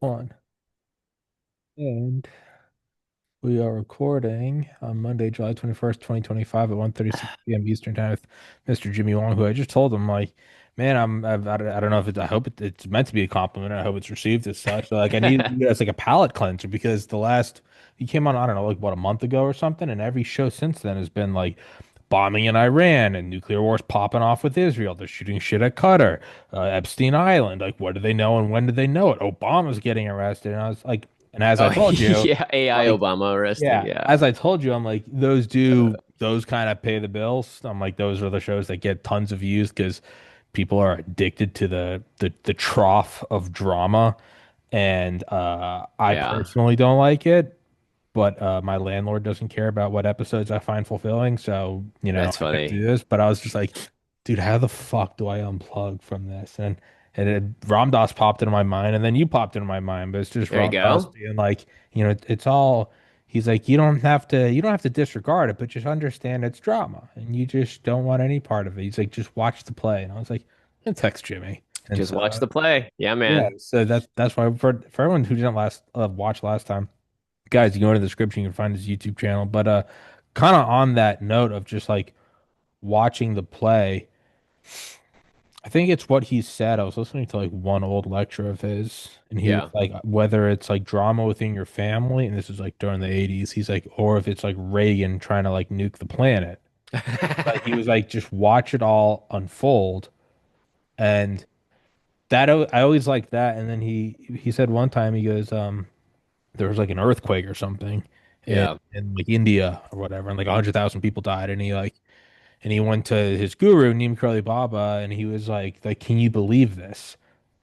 One. And we are recording on Monday, July 21st, 2025 at 1:36 p.m. Eastern Time with Mr. Jimmy Wong, who I just told him, like, man, I don't know if I hope it's meant to be a compliment. I hope it's received as such. So, like, I need you as like a palate cleanser because he came on, I don't know, like what, a month ago or something. And every show since then has been like bombing in Iran and nuclear wars popping off with Israel. They're shooting shit at Qatar, Epstein Island. Like, what do they know and when did they know it? Obama's getting arrested. And I was like, and as I Oh told you, yeah, AI like, Obama arresting. yeah, Yeah. as I told you, I'm like, those kind of pay the bills. I'm like, those are the shows that get tons of views because people are addicted to the trough of drama. And I Yeah. personally don't like it, but my landlord doesn't care about what episodes I find fulfilling. So, That's I have to funny. do this. But I was just like, dude, how the fuck do I unplug from this? And Ram Dass popped into my mind, and then you popped into my mind. But it's just There you Ram Dass go. being like, it's all. He's like, you don't have to disregard it, but just understand it's drama, and you just don't want any part of it. He's like, just watch the play, and I was like, I'm gonna text Jimmy, and Just so watch the play. Yeah, yeah, man. so that's why for everyone who didn't watch last time, guys, you go into the description, you can find his YouTube channel. But kind of on that note of just like watching the play, I think it's what he said. I was listening to like one old lecture of his, and he was Yeah. like, whether it's like drama within your family, and this is like during the 80s, he's like, or if it's like Reagan trying to like nuke the planet. Like he was like, just watch it all unfold. And I always like that. And then he said one time, he goes, there was like an earthquake or something Yeah. in like India or whatever, and like 100,000 people died. And he went to his guru, Neem Karoli Baba, and he was like, can you believe this?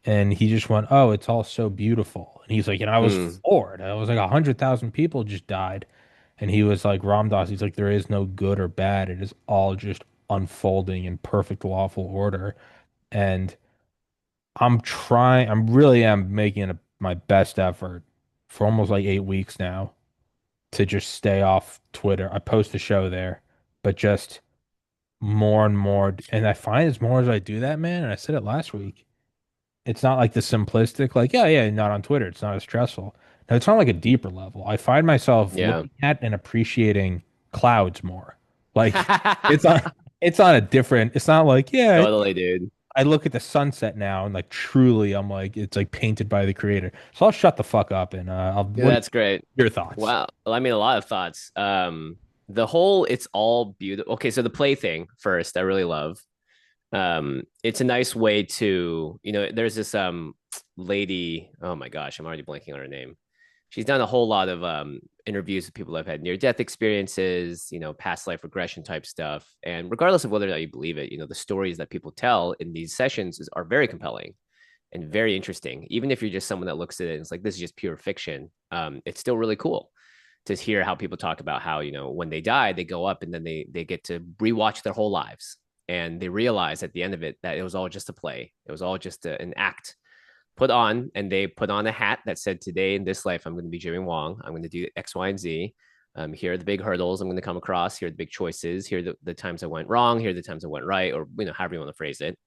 And he just went, oh, it's all so beautiful. And he's like, and I was Hmm. floored. I was like, 100,000 people just died. And he was like, Ram Dass, he's like, there is no good or bad. It is all just unfolding in perfect lawful order. And I'm really am making my best effort for almost like 8 weeks now to just stay off Twitter. I post a show there, but just more and more. And I find as more as I do that, man, and I said it last week, it's not like the simplistic, like, yeah, yeah, not on Twitter. It's not as stressful. No, it's on like a deeper level. I find myself Yeah. looking at and appreciating clouds more. Like it's on it's on a different, it's not like, yeah, Totally, dude. I look at the sunset now and like truly I'm like it's like painted by the creator. So I'll shut the fuck up and Yeah, what are that's great. your thoughts? Wow. Well, I mean, a lot of thoughts. The whole it's all beautiful. Okay, so the play thing first, I really love. It's a nice way to, there's this lady, oh my gosh, I'm already blanking on her name. She's done a whole lot of interviews with people that have had near death experiences, past life regression type stuff. And regardless of whether or not you believe it, the stories that people tell in these sessions are very compelling and very interesting. Even if you're just someone that looks at it and it's like, this is just pure fiction, it's still really cool to hear how people talk about how, when they die, they go up and then they get to rewatch their whole lives. And they realize at the end of it that it was all just a play. It was all just an act put on, and they put on a hat that said, "Today in this life, I'm going to be Jimmy Wong. I'm going to do X, Y, and Z. Here are the big hurdles I'm going to come across. Here are the big choices. Here are the times I went wrong. Here are the times I went right, or however you want to phrase it.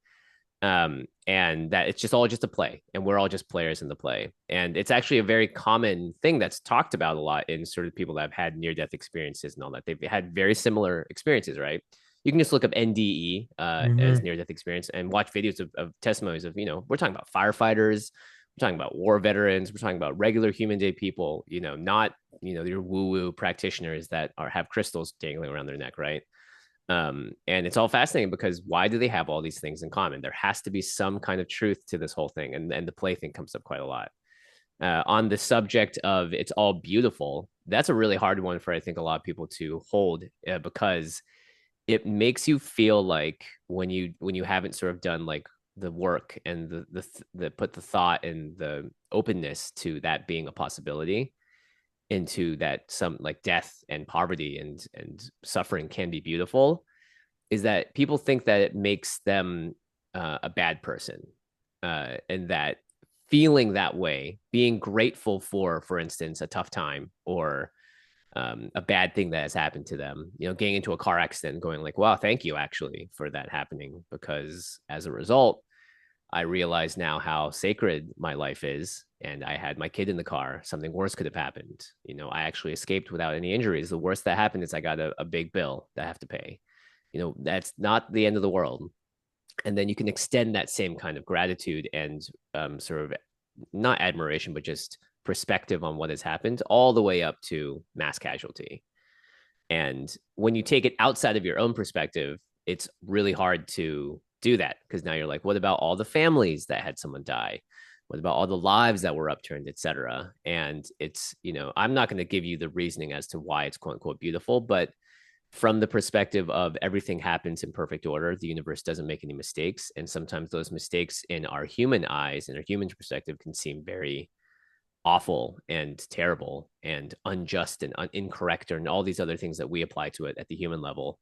And that it's just all just a play, and we're all just players in the play. And it's actually a very common thing that's talked about a lot in sort of people that have had near death experiences and all that. They've had very similar experiences, right? You can just look up NDE as Hmm. near death experience and watch videos of testimonies of, we're talking about firefighters, we're talking about war veterans, we're talking about regular human day people, not, your woo woo practitioners that have crystals dangling around their neck, right? And it's all fascinating because why do they have all these things in common? There has to be some kind of truth to this whole thing. And the play thing comes up quite a lot. On the subject of it's all beautiful, that's a really hard one for, I think, a lot of people to hold, because it makes you feel like when you haven't sort of done like the work and the put the thought and the openness to that being a possibility, into that some like death and poverty and suffering can be beautiful, is that people think that it makes them a bad person, and that feeling that way, being grateful for instance, a tough time or a bad thing that has happened to them, getting into a car accident, going like, wow, thank you actually for that happening, because as a result, I realize now how sacred my life is. And I had my kid in the car. Something worse could have happened. I actually escaped without any injuries. The worst that happened is I got a big bill that I have to pay. That's not the end of the world. And then you can extend that same kind of gratitude and sort of not admiration, but just perspective on what has happened all the way up to mass casualty. And when you take it outside of your own perspective, it's really hard to do that because now you're like, what about all the families that had someone die? What about all the lives that were upturned, et cetera? And I'm not going to give you the reasoning as to why it's quote unquote beautiful, but from the perspective of everything happens in perfect order, the universe doesn't make any mistakes. And sometimes those mistakes in our human eyes and our human perspective can seem very awful and terrible and unjust and incorrect and all these other things that we apply to it at the human level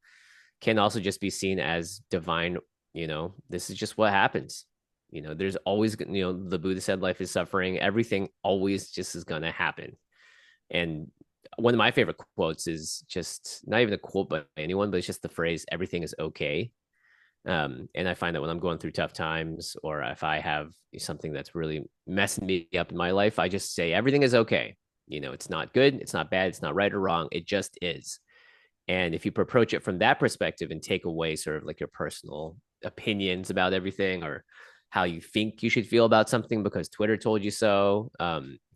can also just be seen as divine. This is just what happens. There's always, the Buddha said life is suffering. Everything always just is going to happen. And one of my favorite quotes is just not even a quote by anyone, but it's just the phrase, everything is okay. And I find that when I'm going through tough times or if I have something that's really messing me up in my life, I just say everything is okay. It's not good, it's not bad, it's not right or wrong. It just is. And if you approach it from that perspective and take away sort of like your personal opinions about everything or how you think you should feel about something because Twitter told you so,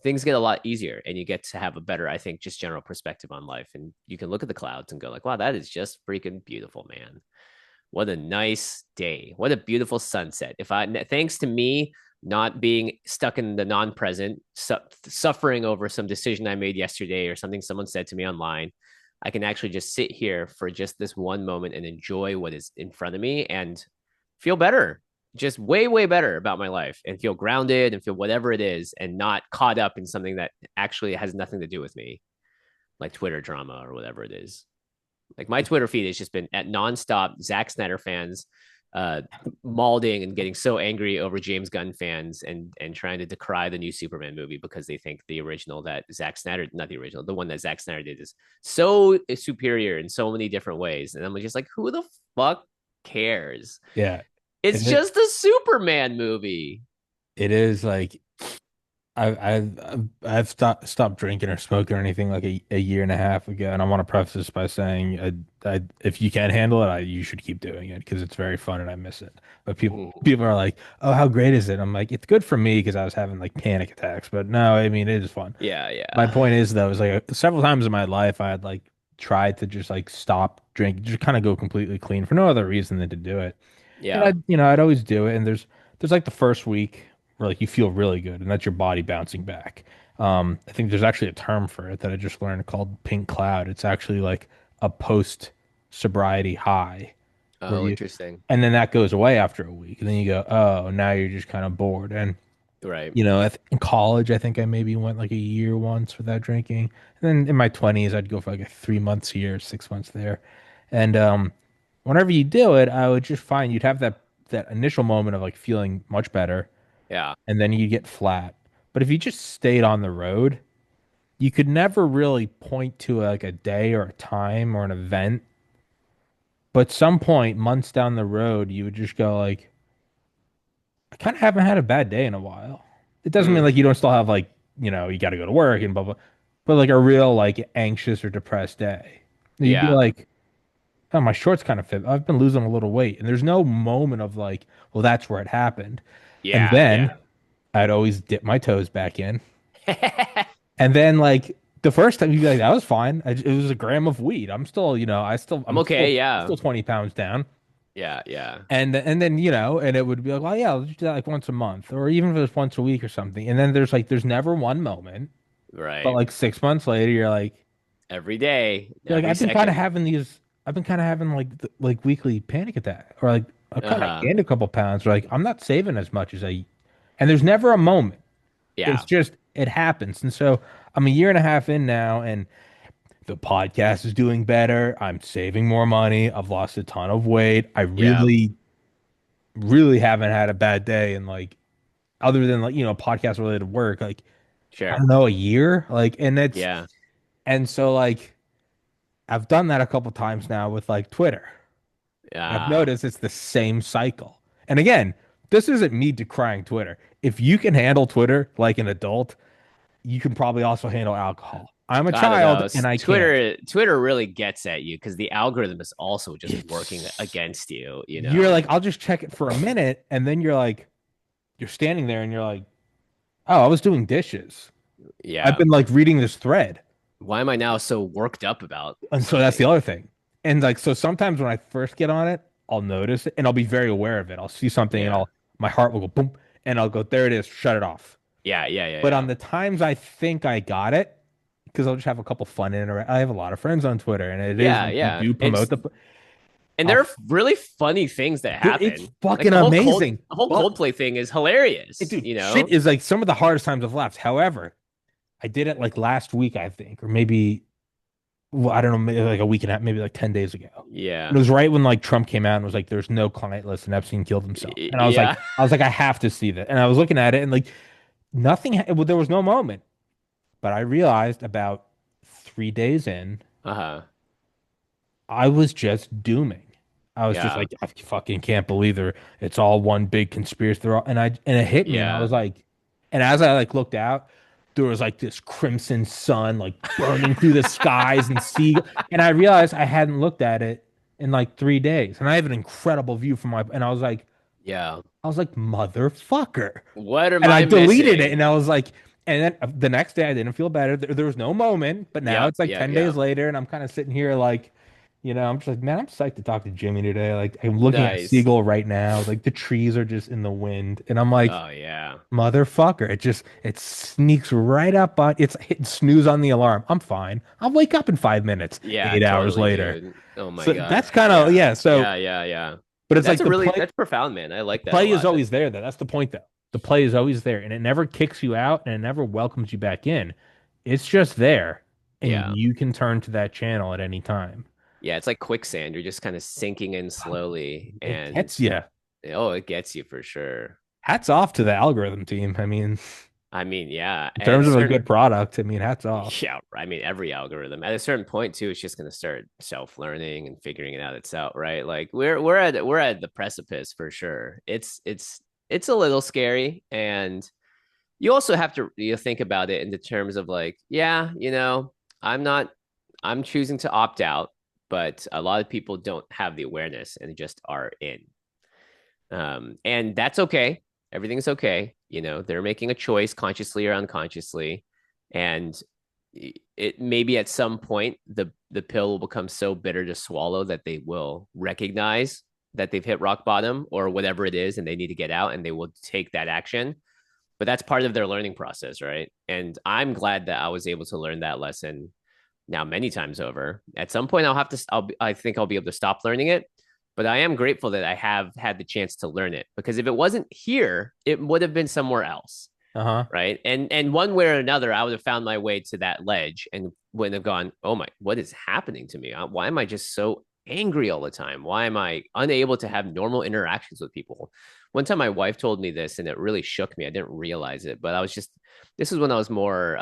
things get a lot easier and you get to have a better, I think, just general perspective on life. And you can look at the clouds and go like, wow, that is just freaking beautiful, man. What a nice day. What a beautiful sunset. Thanks to me not being stuck in the non-present, suffering over some decision I made yesterday or something someone said to me online, I can actually just sit here for just this one moment and enjoy what is in front of me and feel better, just way, way better about my life and feel grounded and feel whatever it is and not caught up in something that actually has nothing to do with me, like Twitter drama or whatever it is. Like my Twitter feed has just been at nonstop Zack Snyder fans uh mauling and getting so angry over James Gunn fans and trying to decry the new Superman movie because they think the original that Zack Snyder, not the original, the one that Zack Snyder did is so superior in so many different ways. And I'm just like, who the fuck cares? Yeah. It's It, just a Superman movie. it is like I've stopped drinking or smoking or anything like a year and a half ago, and I want to preface this by saying, if you can handle it, you should keep doing it because it's very fun and I miss it. But people are like, "Oh, how great is it?" I'm like, "It's good for me because I was having like panic attacks." But no, I mean, it is fun. Yeah, My yeah, point is though, is like several times in my life, I had like tried to just like stop drinking, just kind of go completely clean for no other reason than to do it. And yeah. I'd always do it. And there's like the first week where like you feel really good, and that's your body bouncing back. I think there's actually a term for it that I just learned called pink cloud. It's actually like a post sobriety high where Oh, you, interesting. and then that goes away after a week, and then you go, oh, now you're just kind of bored. And Right. in college, I think I maybe went like a year once without drinking. And then in my 20s, I'd go for like a 3 months here, 6 months there. And whenever you do it, I would just find you'd have that initial moment of like feeling much better, Yeah. and then you get flat. But if you just stayed on the road, you could never really point to like a day or a time or an event. But some point, months down the road, you would just go like, I kind of haven't had a bad day in a while. It doesn't mean Hmm. like you don't still have like, you got to go to work and blah blah, but like a real like anxious or depressed day. You'd be Yeah. like, oh, my shorts kind of fit. I've been losing a little weight. And there's no moment of like, well, that's where it happened. And Yeah. then Yeah. I'd always dip my toes back in. And then like the first time you'd be like, that was fine. It was a gram of weed. I'm still, I'm I'm okay. still Yeah. 20 pounds down. Yeah. Yeah. And then, and it would be like, well, yeah, let's do that like once a month or even if it was once a week or something. And then there's never one moment, but Right. like 6 months later, Every day, you're like, every second. I've been kind of having like weekly panic attack or like I've Uh kind of huh. gained a couple pounds or like I'm not saving as much and there's never a moment. It's Yeah. just, it happens. And so I'm a year and a half in now and the podcast is doing better. I'm saving more money. I've lost a ton of weight. I Yeah. really, really haven't had a bad day in like other than like, podcast related work, like I Sure. don't know, a year. Yeah. And so like I've done that a couple times now with like Twitter. And I've Yeah. noticed it's the same cycle. And again, this isn't me decrying Twitter. If you can handle Twitter like an adult, you can probably also handle alcohol. I'm a I don't child know. and I can't. Twitter really gets at you because the algorithm is also just working It's against you, you you're know? like, I'll just check it for a minute, and then you're like, you're standing there and you're like, oh, I was doing dishes. I've Yeah. been like reading this thread. Why am I now so worked up about And so that's the something? other thing. And like, so sometimes when I first get on it, I'll notice it and I'll be very aware of it. I'll see something and Yeah. my heart will go boom and I'll go, there it is, shut it off. Yeah, yeah, yeah, But yeah. on the times I think I got it, because I'll just have a couple fun I have a lot of friends on Twitter and it is Yeah, like you yeah. do promote And I'll, there are really funny things that it's happen. Like fucking amazing. the whole But Coldplay thing is hilarious, dude, you shit know? is like some of the hardest times I've laughed. However, I did it like last week, I think, or maybe well, I don't know, maybe like a week and a half, maybe like 10 days ago. And it Yeah. was right when like Trump came out and was like, there's no client list and Epstein killed himself. And Yeah. I was like, I have to see that. And I was looking at it and like well, there was no moment, but I realized about 3 days in, Uh-huh. I was just dooming. I was just Yeah. like, I fucking can't believe it's all one big conspiracy. And it hit me and I Yeah. was like, and as I like looked out, there was like this crimson sun like burning through the skies and sea. And I realized I hadn't looked at it in like 3 days. And I have an incredible view from and Yeah. I was like, motherfucker. What am And I I deleted it missing? and I was like, and then the next day I didn't feel better. There was no moment, but now Yep. it's like Yeah. 10 Yeah. days later and I'm kind of sitting here like, I'm just like, man, I'm psyched to talk to Jimmy today. Like, I'm looking at Nice. Siegel right now. Like, the trees are just in the wind. And I'm like, Oh yeah. motherfucker. It sneaks right up on, it's hitting snooze on the alarm. I'm fine. I'll wake up in 5 minutes, Yeah, 8 hours totally, later. dude. Oh my So God. that's kind of, Yeah. yeah. So, Yeah, yeah, yeah. but it's That's like a really that's profound, man. I the like that a play is lot. always there, though. That's the point, though. The play is always there, and it never kicks you out, and it never welcomes you back in. It's just there, and Yeah. you can turn to that channel at any time. Yeah, it's like quicksand. You're just kind of sinking in slowly It and gets you. oh, it gets you for sure. Hats off to the algorithm team. I mean, I mean, yeah. in At a terms of a certain good product, I mean, hats off. yeah, I mean every algorithm. At a certain point too, it's just gonna start self-learning and figuring it out itself, right? Like we're at the precipice for sure. It's a little scary. And you also have to think about it in the terms of like, yeah, I'm not I'm choosing to opt out, but a lot of people don't have the awareness and just are in. And that's okay. Everything's okay. They're making a choice consciously or unconsciously. And it maybe at some point the pill will become so bitter to swallow that they will recognize that they've hit rock bottom or whatever it is and they need to get out and they will take that action. But that's part of their learning process, right? And I'm glad that I was able to learn that lesson now many times over. At some point, I think I'll be able to stop learning it. But I am grateful that I have had the chance to learn it because if it wasn't here, it would have been somewhere else, Uh-huh. right? And one way or another, I would have found my way to that ledge and wouldn't have gone, oh my, what is happening to me? Why am I just so angry all the time? Why am I unable to have normal interactions with people? One time, my wife told me this, and it really shook me. I didn't realize it, but this is when I was more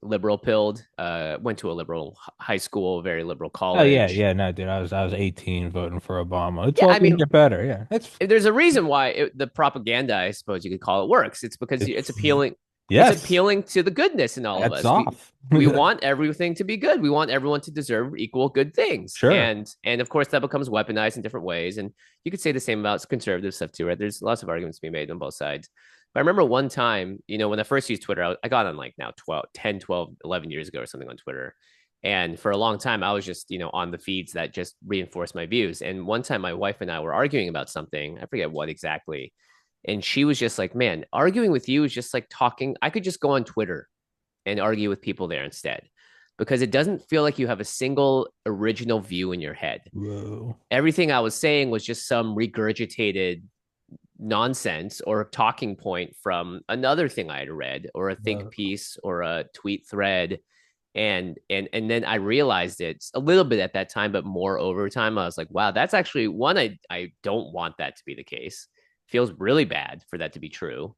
liberal pilled. Went to a liberal high school, very liberal Oh yeah, college. yeah, no, dude. I was 18 voting for Obama. It's Yeah, all I gonna mean, get better. Yeah. there's a reason why the propaganda, I suppose you could call it, works. It's because it's It's appealing. It's yes, appealing to the goodness in all of hats us. We off. we want everything to be good. We want everyone to deserve equal good things. Sure. And of course that becomes weaponized in different ways. And you could say the same about conservative stuff too, right? There's lots of arguments to be made on both sides. But I remember one time, when I first used Twitter, I got on like now 12, 10, 12, 11 years ago or something on Twitter. And for a long time, I was just, on the feeds that just reinforced my views. And one time, my wife and I were arguing about something. I forget what exactly. And she was just like, man, arguing with you is just like talking. I could just go on Twitter and argue with people there instead because it doesn't feel like you have a single original view in your head. Whoa. Everything I was saying was just some regurgitated nonsense or a talking point from another thing I had read or a think Whoa. piece or a tweet thread. And then I realized it a little bit at that time, but more over time. I was like, wow, that's actually one. I don't want that to be the case. Feels really bad for that to be true.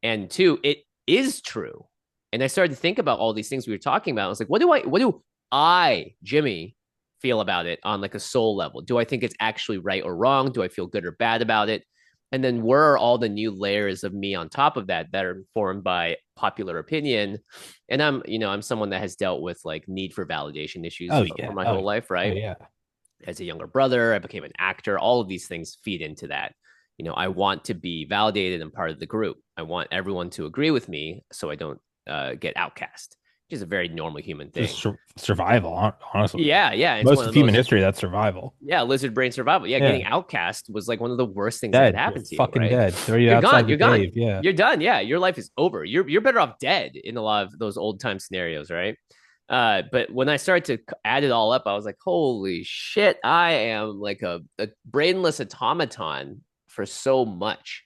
And two, it is true. And I started to think about all these things we were talking about. I was like, what do I, Jimmy, feel about it on like a soul level? Do I think it's actually right or wrong? Do I feel good or bad about it? And then where are all the new layers of me on top of that that are informed by popular opinion? And I'm someone that has dealt with like need for validation issues Oh for yeah. my Oh whole yeah. life, Oh right? yeah. As a younger brother, I became an actor. All of these things feed into that. I want to be validated and part of the group. I want everyone to agree with me so I don't get outcast, which is a very normal human Just thing. survival, honestly. Yeah, yeah. It's Most one of of human those, history, that's survival. yeah, lizard brain survival. Yeah, Yeah. getting outcast was like one of the worst things that could Dead. You're happen to you, fucking right? dead. Throw you You're outside gone. the You're gone. cave. Yeah. You're done. Yeah, your life is over. You're better off dead in a lot of those old time scenarios, right? But when I started to add it all up, I was like, holy shit, I am like a brainless automaton for so much.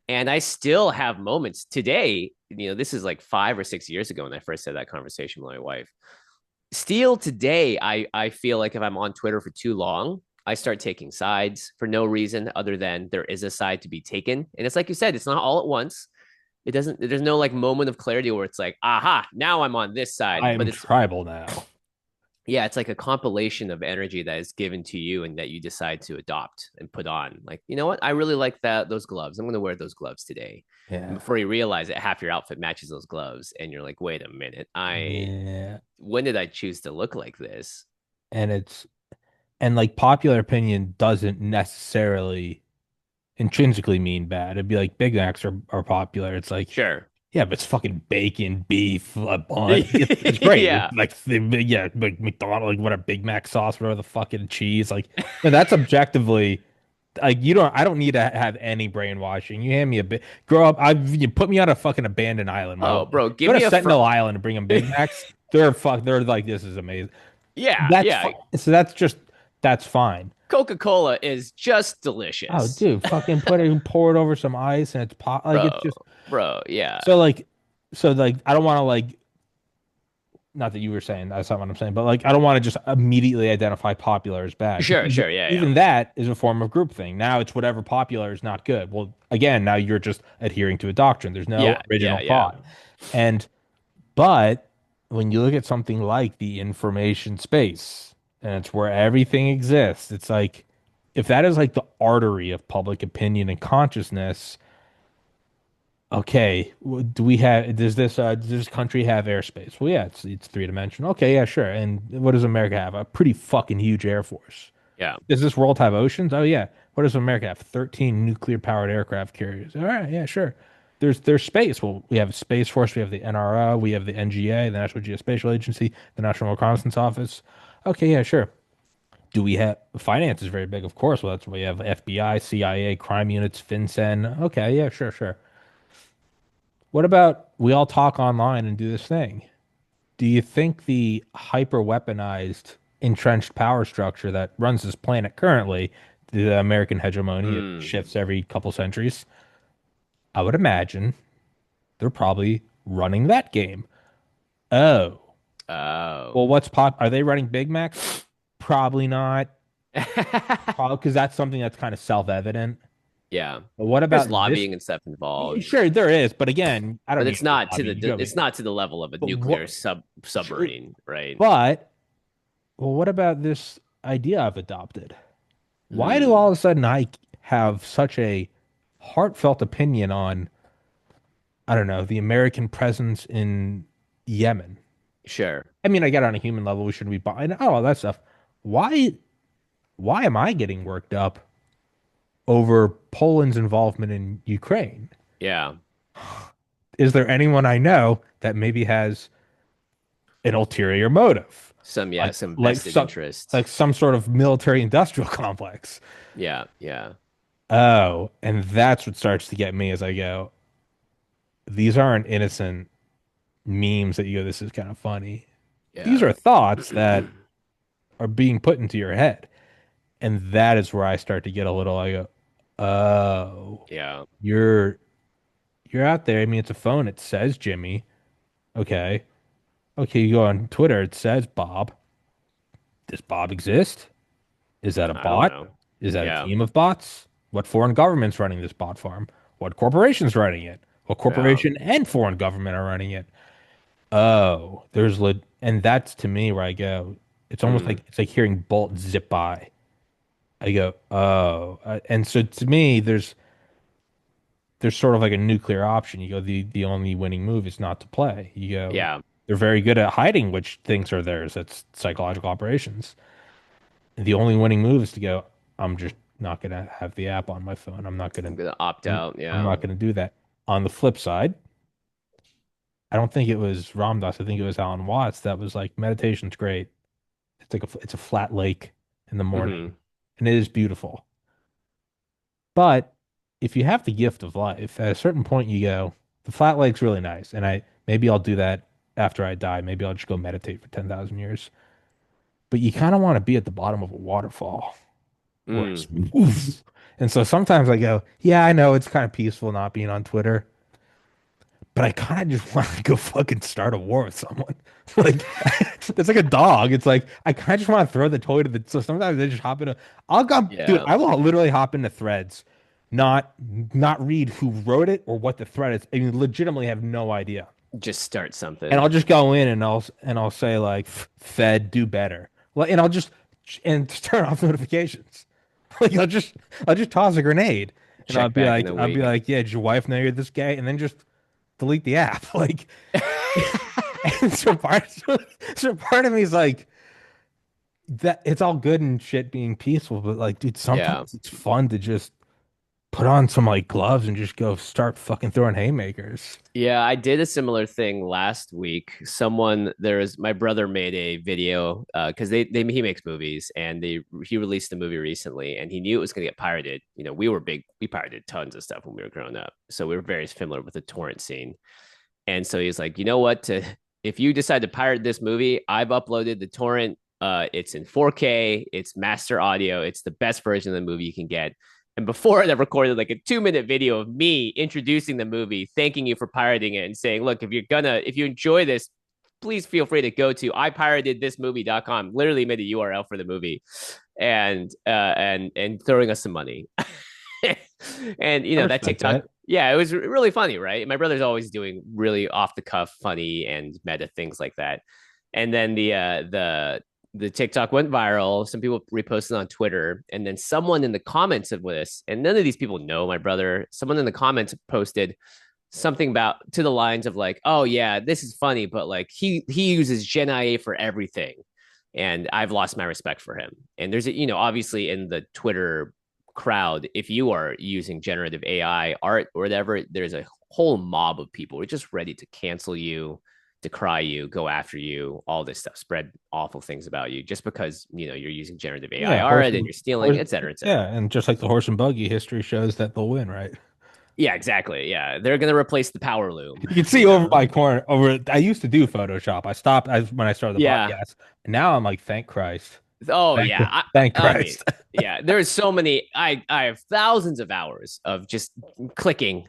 And I still have moments today. This is like 5 or 6 years ago when I first had that conversation with my wife. Still today, I feel like if I'm on Twitter for too long, I start taking sides for no reason other than there is a side to be taken. And it's like you said, it's not all at once. There's no like moment of clarity where it's like, aha, now I'm on this side. I But am it's, tribal now. yeah, it's like a compilation of energy that is given to you and that you decide to adopt and put on. Like, you know what? I really like those gloves. I'm going to wear those gloves today. And Yeah. before you realize it, half your outfit matches those gloves. And you're like, wait a minute. Yeah. When did I choose to look like this? And like popular opinion doesn't necessarily intrinsically mean bad. It'd be like Big Macs are popular. It's like, Sure. yeah, but it's fucking bacon, beef, a bun. It's great. It's Yeah. like, yeah, like McDonald's, like what a Big Mac sauce, whatever the fucking cheese. Like, yeah, that's objectively like I don't need to have any brainwashing. You hand me a bit, grow up. You put me on a fucking abandoned island. My Oh, whole bro, give go to me Sentinel Island and bring them Big Macs. They're like this is amazing. yeah, That's yeah. fine. So that's fine. Coca-Cola is just Oh, delicious. dude, fucking pour it over some ice and it's pop. Like it's Bro, just bro, yeah. so like so like I don't want to like not that you were saying that's not what I'm saying, but like I don't want to just immediately identify popular as bad Sure, because sure, yeah, yeah. even that is a form of group thing. Now it's whatever popular is not good. Well, again, now you're just adhering to a doctrine. There's no Yeah, yeah, original yeah. thought. And but when you look at something like the information space and it's where everything exists, it's like if that is like the artery of public opinion and consciousness, okay, does this country have airspace? Well, yeah, it's three dimensional. Okay, yeah, sure. And what does America have? A pretty fucking huge air force. Yeah. Does this world have oceans? Oh yeah. What does America have? 13 nuclear powered aircraft carriers. All right, yeah, sure. There's space. Well, we have Space Force, we have the NRO, we have the NGA, the National Geospatial Agency, the National Reconnaissance Office. Okay, yeah, sure. Do we have finance is very big, of course. Well, that's why we have FBI, CIA, crime units, FinCEN. Okay, yeah, sure, sure. What about we all talk online and do this thing? Do you think the hyper weaponized entrenched power structure that runs this planet currently, the American hegemony, it Hmm. shifts every couple centuries? I would imagine they're probably running that game. Oh, Oh. well, what's pop? Are they running Big Macs? Probably not. Probably because that's something that's kind of self-evident. Yeah. But what There's about this? lobbying and stuff involved, Sure, there is, but again, I don't but need any lobby. You know it's me. not to the level of a But nuclear what? Sure, submarine, right? but well, what about this idea I've adopted? Why do all Hmm. of a sudden I have such a heartfelt opinion on, I don't know, the American presence in Yemen? Sure. I mean, I get on a human level, we shouldn't be buying all that stuff. Why, why am I getting worked up over Poland's involvement in Ukraine? Yeah. Is there anyone I know that maybe has an ulterior motive? Yeah, Like, some like vested some, interest. like some sort of military industrial complex. Yeah, yeah. Oh, and that's what starts to get me as I go, these aren't innocent memes that you go, this is kind of funny. These Yeah. are thoughts that are being put into your head. And that is where I start to get a little, I go, oh, Yeah. you're you're out there. I mean, it's a phone. It says Jimmy. Okay. Okay, you go on Twitter, it says Bob. Does Bob exist? Is that a I don't bot? know. Is that a Yeah. team of bots? What foreign government's running this bot farm? What corporation's running it? What Yeah. corporation and foreign government are running it? Oh, and that's to me where I go. It's almost Hmm. like it's like hearing bullets zip by. I go, oh, and so to me, there's there's sort of like a nuclear option. You go, the only winning move is not to play. You go, Yeah, they're very good at hiding which things are theirs. That's psychological operations. The only winning move is to go, I'm just not gonna have the app on my phone. I'm gonna opt out. I'm Yeah, not gonna do that. On the flip side, I don't think it was Ramdas. I think it was Alan Watts that was like, meditation's great. It's a flat lake in the morning, hmm and it is beautiful. But if you have the gift of life, at a certain point you go, the flat lake's really nice, and I maybe I'll do that after I die. Maybe I'll just go meditate for 10,000 years. But you kind of want to be at the bottom of a waterfall where it's mm. oof. And so sometimes I go, yeah, I know it's kind of peaceful not being on Twitter, but I kind of just want to go fucking start a war with someone. Like it's like a dog. It's like I kind of just want to throw the toy to the. So sometimes I just hop into. I'll go, dude. Yeah. I will literally hop into threads, not not read who wrote it or what the thread is. I mean, legitimately have no idea. Just start And I'll something. just go in and I'll say like, Fed, do better. Well, and I'll just turn off notifications. Like I'll just toss a grenade and Check back in a I'll be week. like, yeah, did your wife know you're this gay? And then just delete the app. Like, and so part of me is like that it's all good and shit being peaceful, but like, dude, Yeah. sometimes it's fun to just put on some like gloves and just go start fucking throwing haymakers. Yeah, I did a similar thing last week. My brother made a video because he makes movies and he released a movie recently and he knew it was going to get pirated. You know, we pirated tons of stuff when we were growing up, so we were very familiar with the torrent scene. And so he's like, you know what? If you decide to pirate this movie, I've uploaded the torrent. It's in 4K. It's master audio. It's the best version of the movie you can get. And before it, I recorded like a 2 minute video of me introducing the movie, thanking you for pirating it, and saying, look, if you enjoy this, please feel free to go to ipiratedthismovie.com. Literally made a URL for the movie, and throwing us some money. And I that respect TikTok, that. yeah, it was really funny, right? My brother's always doing really off the cuff, funny and meta things like that. And then the TikTok went viral. Some people reposted on Twitter, and then someone in the comments of this, and none of these people know my brother. Someone in the comments posted something about to the lines of like, "Oh yeah, this is funny, but like he uses Gen IA for everything." And I've lost my respect for him. And there's obviously in the Twitter crowd, if you are using generative AI art or whatever, there's a whole mob of people who are just ready to cancel you, decry you, go after you, all this stuff, spread awful things about you just because you're using generative AI Yeah, art and you're stealing, et cetera, et cetera. yeah, and just like the horse and buggy, history shows that they'll win, right? Yeah, exactly. Yeah, they're gonna replace the power loom. You can see You over know. my corner. Over, I used to do Photoshop. I stopped when I started the Yeah. podcast. And now I'm like, thank Christ, Oh thank yeah. thank I mean, Christ. yeah. There's so many. I have thousands of hours of just clicking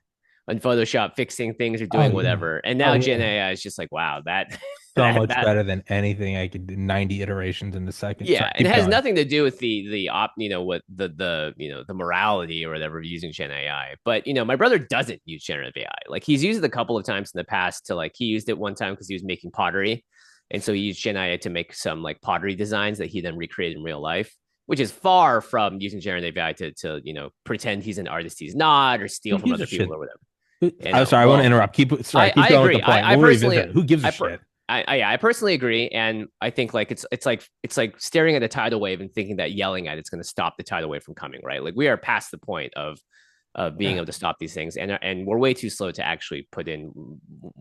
on Photoshop, fixing things or Oh doing yeah, whatever. And oh now Gen yeah. AI is just like, wow, that So that much that better than anything I could do. 90 iterations in a second. yeah, Sorry, and it keep has going. nothing to do with the op, what the morality or whatever of using Gen AI. But my brother doesn't use generative AI. Like he's used it a couple of times in the past to like he used it one time because he was making pottery, and so he used Gen AI to make some like pottery designs that he then recreated in real life, which is far from using generative AI to pretend he's an artist he's not or Who steal from gives a other people shit? or whatever. I'm sorry, I want to Well, interrupt. Keep I going with the agree. point. I We'll personally, revisit it. Who gives a I, per, shit? I personally agree, and I think like it's like staring at a tidal wave and thinking that yelling at it's going to stop the tidal wave from coming. Right? Like we are past the point of being Yeah, able to stop these things, and we're way too slow to actually put in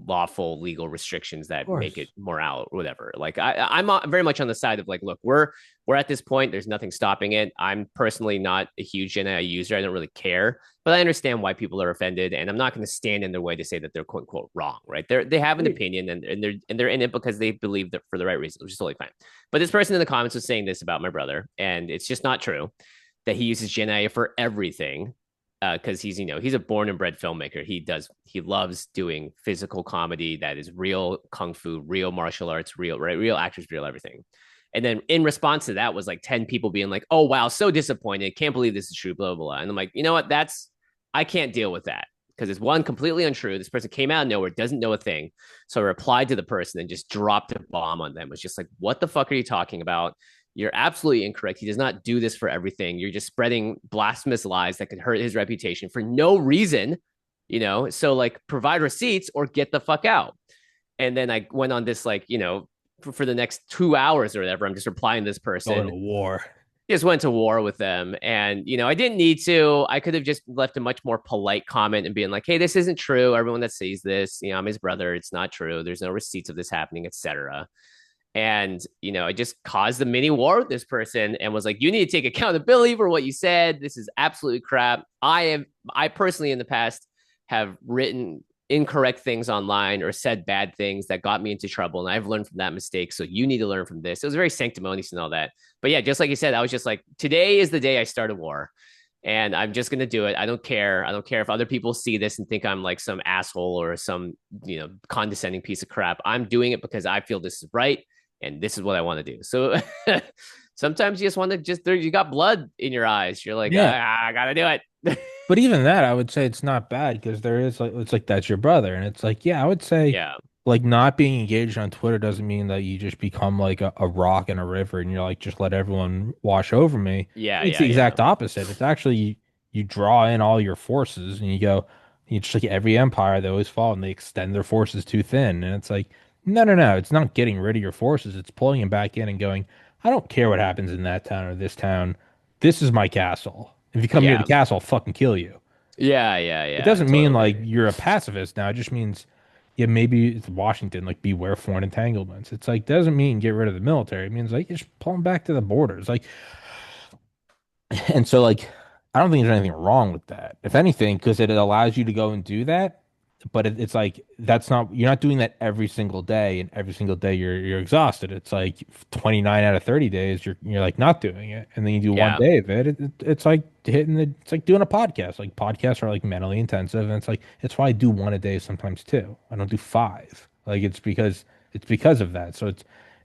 lawful legal restrictions of that make it course. moral or whatever. Like I'm very much on the side of like, look, we're at this point. There's nothing stopping it. I'm personally not a huge Gen AI user. I don't really care, but I understand why people are offended, and I'm not going to stand in their way to say that they're quote unquote wrong. Right? They have an opinion, and they're in it because they believe that for the right reasons, which is totally fine. But this person in the comments was saying this about my brother, and it's just not true that he uses Gen AI for everything because he's a born and bred filmmaker. He loves doing physical comedy that is real kung fu, real martial arts, real actors, real everything. And then in response to that was like 10 people being like, "Oh wow, so disappointed. Can't believe this is true." Blah blah blah. And I'm like, you know what? I can't deal with that because it's one completely untrue. This person came out of nowhere, doesn't know a thing. So I replied to the person and just dropped a bomb on them. It was just like, what the fuck are you talking about? You're absolutely incorrect. He does not do this for everything. You're just spreading blasphemous lies that could hurt his reputation for no reason. So like provide receipts or get the fuck out. And then I went on this like, for the next 2 hours or whatever, I'm just replying to this Going person, to war. just went to war with them. And, I didn't need to. I could have just left a much more polite comment and being like, hey, this isn't true. Everyone that sees this, I'm his brother. It's not true. There's no receipts of this happening, etc. And, I just caused a mini war with this person and was like, you need to take accountability for what you said. This is absolutely crap. I personally in the past have written incorrect things online or said bad things that got me into trouble. And I've learned from that mistake. So you need to learn from this. It was very sanctimonious and all that. But yeah, just like you said, I was just like, today is the day I start a war. And I'm just gonna do it. I don't care. I don't care if other people see this and think I'm like some asshole or some, condescending piece of crap. I'm doing it because I feel this is right and this is what I want to do. So sometimes you just want to you got blood in your eyes. You're like, Yeah. I gotta do it. But even that, I would say it's not bad because there is like it's like that's your brother, and it's like yeah, I would say Yeah. like not being engaged on Twitter doesn't mean that you just become like a rock in a river and you're like just let everyone wash over me. Yeah. It's Yeah. the Yeah. exact opposite. It's actually you draw in all your forces and you go, you just like every empire they always fall and they extend their forces too thin, and it's like no, no, no, it's not getting rid of your forces. It's pulling them back in and going, I don't care what happens in that town or this town. This is my castle. If you come near the Yeah. castle, I'll fucking kill you. Yeah. Yeah. It Yeah. doesn't mean like Totally. you're a pacifist now. It just means, yeah, maybe it's Washington, like beware foreign entanglements. It's like doesn't mean get rid of the military. It means like just pull them back to the borders. Like, and so like I don't think there's anything wrong with that. If anything, because it allows you to go and do that, but it's like that's not you're not doing that every single day, and every single day you're exhausted. It's like 29 out of 30 days you're like not doing it, and then you do one Yeah. day of it. It's like it's like doing a podcast. Like podcasts are like mentally intensive, and it's like it's why I do one a day sometimes too. I don't do five. Like it's because of that. So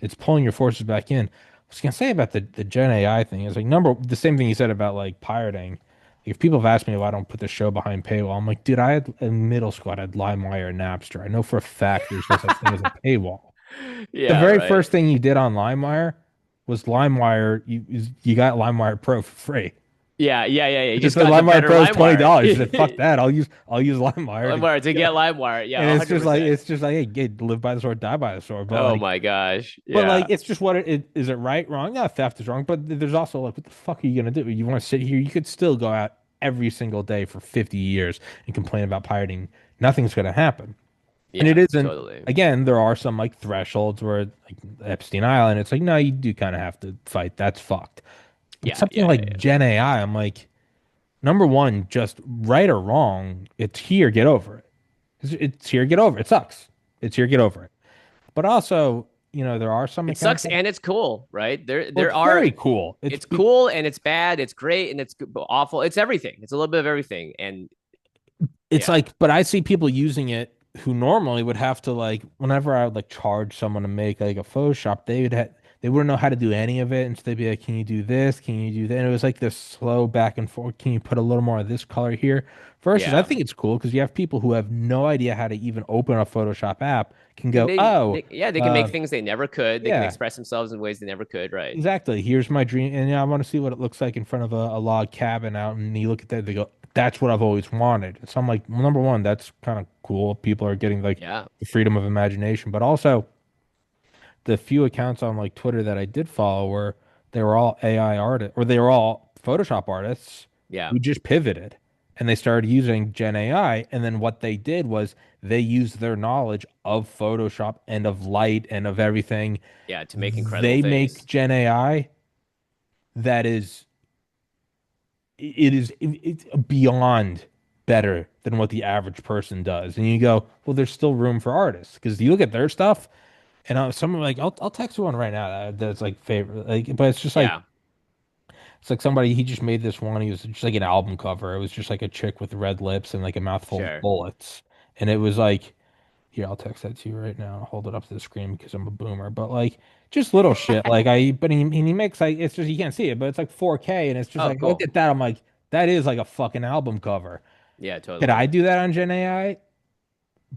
it's pulling your forces back in. I was gonna say about the Gen AI thing is like number the same thing you said about like pirating. If people have asked me why I don't put the show behind paywall, I'm like, dude, I had in middle school, I had LimeWire and Napster. I know for a fact there's no such thing as a paywall. The Yeah. very Right. first thing you did on LimeWire was LimeWire. You got LimeWire Pro for free. Yeah. Yeah. Yeah. Yeah. You It just just said got the LimeWire better Pro is twenty LimeWire. dollars. You said, fuck that. I'll use LimeWire to LimeWire to go. get LimeWire. Yeah. And it's just like 100%. hey, live by the sword, die by the sword. But Oh like my gosh. But like, Yeah. it's just what it is. It right, wrong? Yeah, theft is wrong. But there's also like, what the fuck are you gonna do? You want to sit here? You could still go out every single day for 50 years and complain about pirating. Nothing's gonna happen. And Yeah. it isn't. Totally. Again, there are some like thresholds where like Epstein Island, it's like, no, you do kind of have to fight. That's fucked. But Yeah. something Yeah. like Yeah. Gen AI, I'm like, number one, just right or wrong, it's here. Get over it. It's here. Get over it. It sucks. It's here. Get over it. But also, there are some It sucks accounts. and it's cool, right? There Well, there it's are very cool. it's cool and it's bad, it's great and it's awful. It's everything. It's a little bit of everything. And It's yeah. like, but I see people using it who normally would have to like, whenever I would like charge someone to make like a Photoshop, they wouldn't know how to do any of it, and so they'd be like, "Can you do this? Can you do that?" And it was like this slow back and forth. Can you put a little more of this color here? Versus, I Yeah. think it's cool because you have people who have no idea how to even open a Photoshop app can go, "Oh, They can make uh, things they never could. They can yeah, express themselves in ways they never could, right? exactly. Here's my dream, and yeah, I want to see what it looks like in front of a log cabin out." And you look at that, they go, "That's what I've always wanted." So I'm like, well, number one, that's kind of cool. People are getting like Yeah. the freedom of imagination, but also the few accounts on like Twitter that I did follow were they were all AI artists or they were all Photoshop artists Yeah. who just pivoted and they started using Gen AI. And then what they did was they used their knowledge of Photoshop and of light and of everything. Yeah, to make incredible They make things. Gen AI that is it's beyond better than what the average person does. And you go, well, there's still room for artists because you look at their stuff, and someone like I'll text you one right now that's like favorite, like, but Yeah, it's like somebody he just made this one. He was just like an album cover. It was just like a chick with red lips and like a mouthful of sure. bullets, and it was like. Here, I'll text that to you right now. I'll hold it up to the screen because I'm a boomer. But like, just little shit. Like but he makes like it's just you can't see it, but it's like 4K, and it's just Oh, like look cool. at that. I'm like, that is like a fucking album cover. Yeah, Could I totally. do that on Gen AI?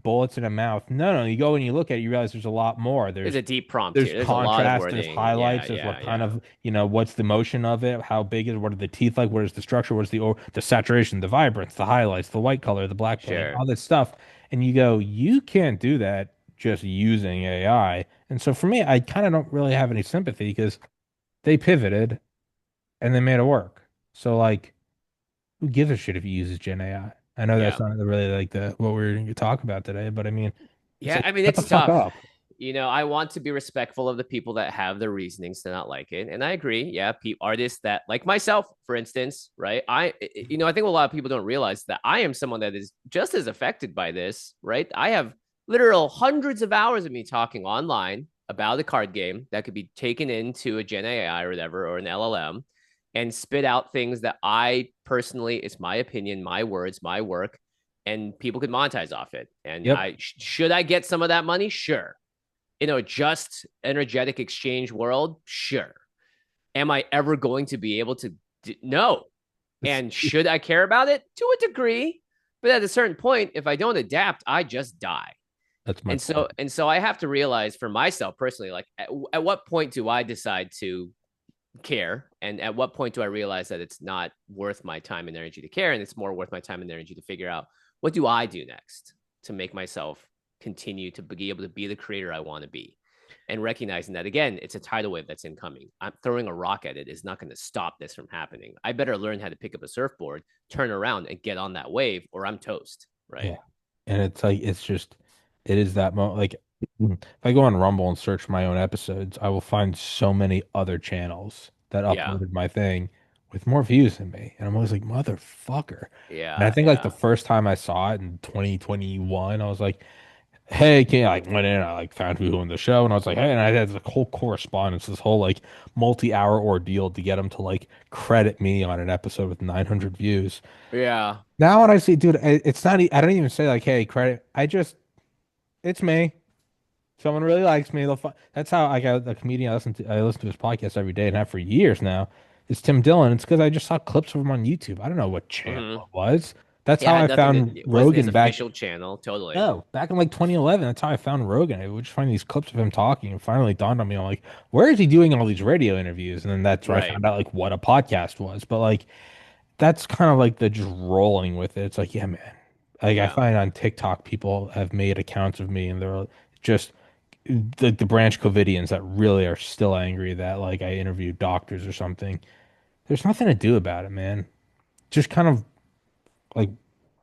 bullets in a mouth. No, no, you go and you look at it, you realize there's a lot more. There's a deep prompt There's here. There's a lot of contrast, there's wording. Yeah, highlights, there's what yeah, kind yeah. of, what's the motion of it, how big is, what are the teeth like, what is the structure, what's the saturation, the vibrance, the highlights, the white color, the black plane, Sure. all this stuff. And you go, you can't do that just using AI. And so for me, I kind of don't really have any sympathy because they pivoted and they made it work. So like, who gives a shit if he uses Gen AI? I know that's Yeah. not really like the what we're going to talk about today, but I mean, it's Yeah, like I mean shut the it's fuck tough. up. I want to be respectful of the people that have the reasonings to not like it, and I agree. Yeah, artists that like myself, for instance, right? I think a lot of people don't realize that I am someone that is just as affected by this, right? I have literal hundreds of hours of me talking online about a card game that could be taken into a Gen AI or whatever or an LLM and spit out things that I personally, it's my opinion, my words, my work, and people could monetize off it. And Yep, should I get some of that money? Sure. In a just energetic exchange world, sure. Am I ever going to be able to? No. it's And should I care about it? To a degree. But at a certain point, if I don't adapt, I just die. that's my And point. so I have to realize for myself personally, like at what point do I decide to care? And at what point do I realize that it's not worth my time and energy to care? And it's more worth my time and energy to figure out what do I do next to make myself continue to be able to be the creator I want to be. And recognizing that again, it's a tidal wave that's incoming. I'm throwing a rock at it is not going to stop this from happening. I better learn how to pick up a surfboard, turn around, and get on that wave, or I'm toast. Yeah. Right? And it's like it's just it is that moment. Like if I go on Rumble and search for my own episodes, I will find so many other channels that Yeah. uploaded my thing with more views than me. And I'm always like, motherfucker. And I Yeah. think like the Yeah. first time I saw it in 2021, I was like, hey, can you like went in, I like found who on the show, and I was like, hey, and I had this whole correspondence, this whole like multi-hour ordeal to get him to like credit me on an episode with 900 views. Yeah. Now when I see, dude, it's not, I don't even say like, hey, credit. It's me. Someone really likes me. That's how I got the comedian I listen to his podcast every day and have for years now. Is Tim Dillon. It's because I just saw clips of him on YouTube. I don't know what channel Mm-hmm. it was. That's Yeah. how It had I nothing to. found It wasn't his Rogan back. official channel. Totally. No, back in like 2011. That's how I found Rogan. I would just find these clips of him talking, and finally dawned on me. I'm like, where is he doing all these radio interviews? And then that's where I Right. found out like what a podcast was. But like that's kind of like the just rolling with it. It's like, yeah, man. Like I Yeah. find on TikTok, people have made accounts of me, and they're just the Branch Covidians that really are still angry that like I interviewed doctors or something. There's nothing to do about it, man. Just kind of like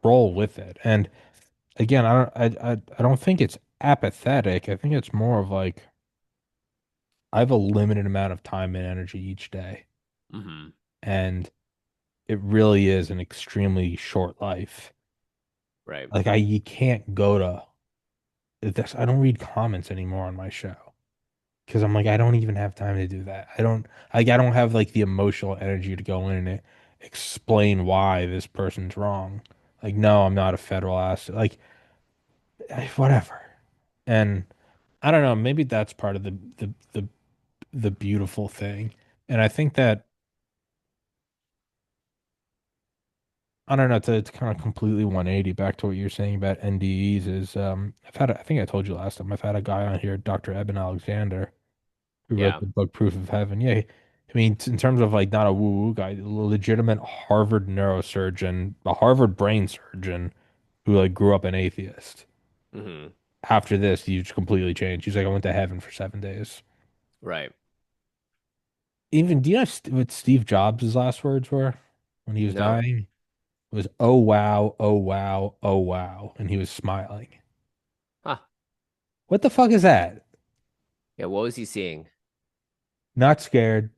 roll with it. And again, I don't think it's apathetic. I think it's more of like I have a limited amount of time and energy each day, Mm-hmm. and it really is an extremely short life. Right. Like you can't go to this. I don't read comments anymore on my show because I'm like, I don't even have time to do that. I don't have like the emotional energy to go in and explain why this person's wrong. Like, no, I'm not a federal asset. Like, whatever. And I don't know, maybe that's part of the beautiful thing. And I think that I don't know to kind of completely 180 back to what you're saying about NDEs is I think I told you last time I've had a guy on here, Dr. Eben Alexander, who wrote Yeah. the book Proof of Heaven. Yeah, I mean in terms of like not a woo-woo guy, a legitimate Harvard neurosurgeon, a Harvard brain surgeon who like grew up an atheist. Mm-hmm. After this, he just completely changed. He's like, I went to heaven for 7 days. Right. Even do you know what Steve Jobs' last words were when he was No. dying? It was, oh wow, oh wow, oh wow. And he was smiling. Huh. What the fuck is that? Yeah. What was he seeing? Not scared.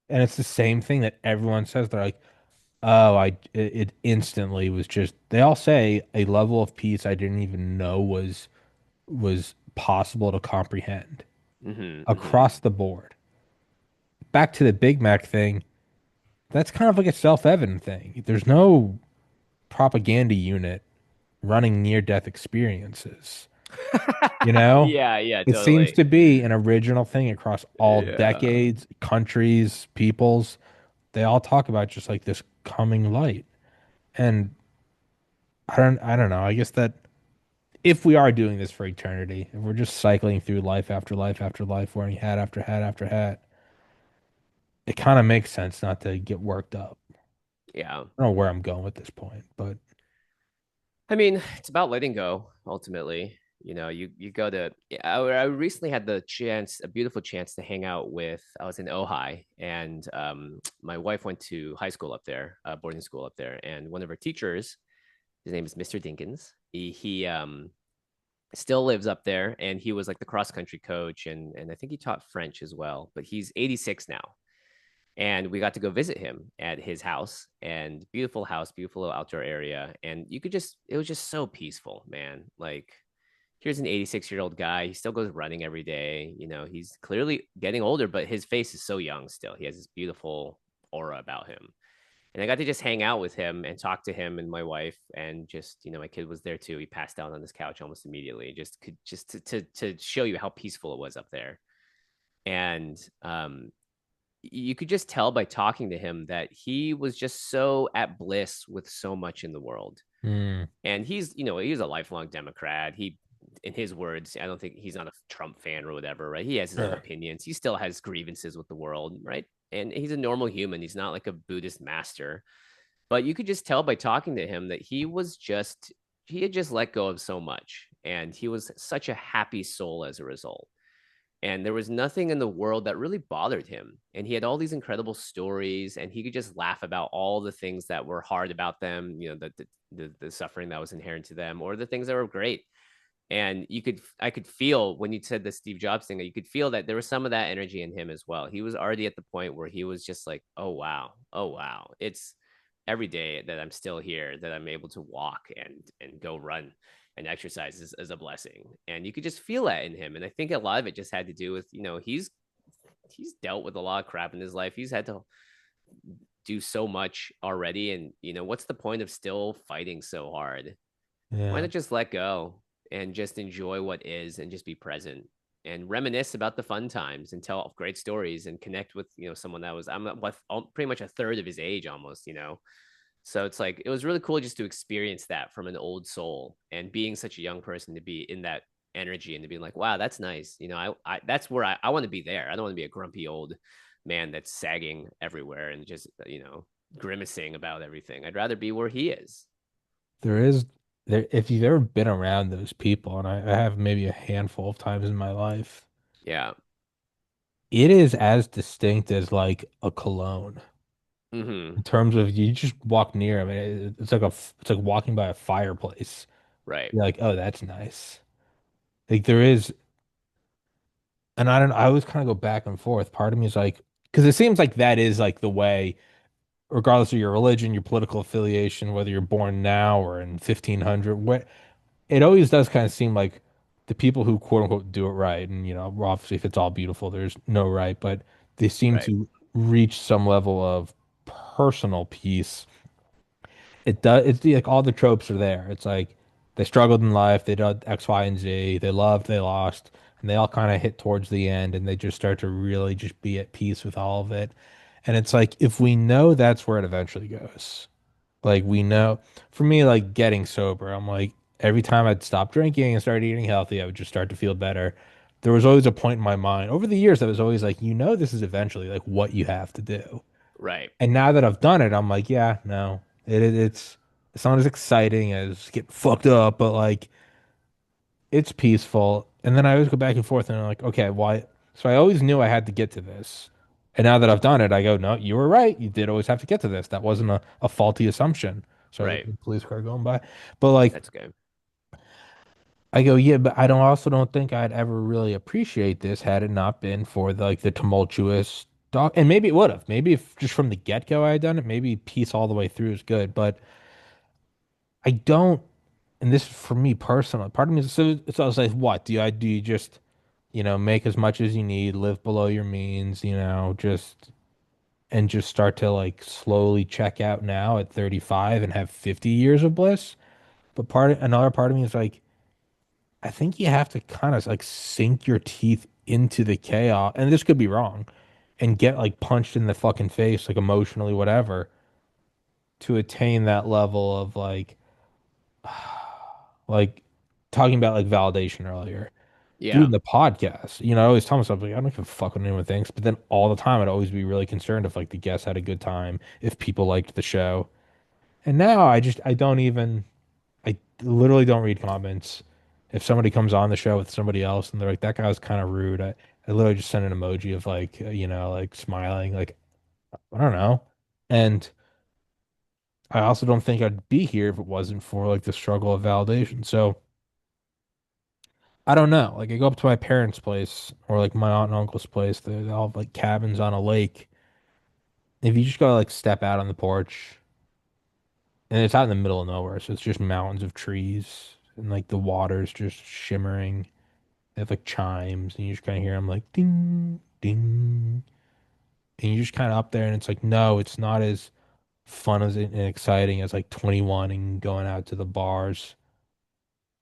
And it's the same thing that everyone says. They're like, oh, it instantly was just, they all say a level of peace I didn't even know was possible to comprehend Mm-hmm. Mm-hmm. across the board. Back to the Big Mac thing, that's kind of like a self-evident thing. There's no propaganda unit running near-death experiences. You know, Yeah. Yeah. it seems Totally. to be an original thing across all Yeah. decades, countries, peoples. They all talk about just like this coming light. And I don't know. I guess that if we are doing this for eternity, if we're just cycling through life after life after life, wearing hat after hat after hat, it kind of makes sense not to get worked up. Yeah. I don't know where I'm going with this point, but I mean, it's about letting go ultimately. You go to. I recently had the chance, a beautiful chance to hang out with. I was in Ojai, and my wife went to high school up there, boarding school up there, and one of her teachers, his name is Mr. Dinkins. He still lives up there, and he was like the cross country coach, and I think he taught French as well. But he's 86 now, and we got to go visit him at his house, beautiful little outdoor area, and it was just so peaceful, man. Like, here's an 86-year-old guy. He still goes running every day. He's clearly getting older, but his face is so young still. He has this beautiful aura about him. And I got to just hang out with him and talk to him and my wife, and just, my kid was there too. He passed out on this couch almost immediately, just to show you how peaceful it was up there. And you could just tell by talking to him that he was just so at bliss with so much in the world. mm, And he's a lifelong Democrat. In his words, I don't think he's not a Trump fan or whatever, right? He has his own sure. opinions. He still has grievances with the world, right? And he's a normal human. He's not like a Buddhist master. But you could just tell by talking to him that he had just let go of so much. And he was such a happy soul as a result, and there was nothing in the world that really bothered him, and he had all these incredible stories, and he could just laugh about all the things that were hard about them, the suffering that was inherent to them, or the things that were great. And I could feel when you said the Steve Jobs thing, you could feel that there was some of that energy in him as well. He was already at the point where he was just like, oh wow, it's every day that I'm still here, that I'm able to walk and go run and exercise is a blessing. And you could just feel that in him. And I think a lot of it just had to do with, he's dealt with a lot of crap in his life. He's had to do so much already. And what's the point of still fighting so hard? Why Yeah. not just let go and just enjoy what is, and just be present and reminisce about the fun times and tell great stories and connect with, someone that was, pretty much a third of his age almost, So it's like, it was really cool just to experience that from an old soul, and being such a young person to be in that energy and to be like, wow, that's nice. That's where I want to be there. I don't want to be a grumpy old man that's sagging everywhere and just, grimacing about everything. I'd rather be where he is. There is there if you've ever been around those people, and I have maybe a handful of times in my life, Yeah. it is as distinct as like a cologne Mm-hmm. in terms of you just walk near. I mean, it's like walking by a fireplace. Right. You're like, oh, that's nice. Like there is, and I always kind of go back and forth. Part of me is like, because it seems like that is like the way, regardless of your religion, your political affiliation, whether you're born now or in 1500, what it always does kind of seem like the people who quote unquote do it right, and obviously if it's all beautiful, there's no right, but they seem Right. to reach some level of personal peace. It does. It's like all the tropes are there. It's like they struggled in life, they did X, Y, and Z, they loved, they lost, and they all kind of hit towards the end, and they just start to really just be at peace with all of it. And it's like if we know that's where it eventually goes, like we know, for me, like getting sober, I'm like every time I'd stop drinking and start eating healthy, I would just start to feel better. There was always a point in my mind over the years that was always like, this is eventually like what you have to do. Right. And now that I've done it, I'm like, yeah, no, it's not as exciting as getting fucked up, but like it's peaceful. And then I always go back and forth and I'm like, okay, why? So I always knew I had to get to this. And now that I've done it, I go, no, you were right. You did always have to get to this. That wasn't a faulty assumption. Sorry, Right. the police car going by. But like That's good. I go, yeah, but I don't also don't think I'd ever really appreciate this had it not been for the tumultuous dog. And maybe it would have. Maybe if just from the get-go I had done it, maybe peace all the way through is good. But I don't, and this is for me personally, part of me is so I was like, what? Do you just, make as much as you need, live below your means, just start to like slowly check out now at 35 and have 50 years of bliss? But another part of me is like, I think you have to kind of like sink your teeth into the chaos, and this could be wrong, and get like punched in the fucking face, like emotionally, whatever, to attain that level of like talking about like validation earlier, doing Yeah. the podcast, I always tell myself like I don't give a fuck what anyone thinks, but then all the time I'd always be really concerned if like the guests had a good time, if people liked the show. And now I don't even I literally don't read comments. If somebody comes on the show with somebody else and they're like, that guy was kind of rude, I literally just send an emoji of like, like smiling, like, I don't know. And I also don't think I'd be here if it wasn't for like the struggle of validation. So I don't know. Like I go up to my parents' place or like my aunt and uncle's place. They all have like cabins on a lake. If you just go like step out on the porch and it's out in the middle of nowhere, so it's just mountains of trees and like the water's just shimmering. They have like chimes, and you just kind of hear them like ding, ding, and you're just kind of up there, and it's like, no, it's not as fun as and exciting as like 21 and going out to the bars,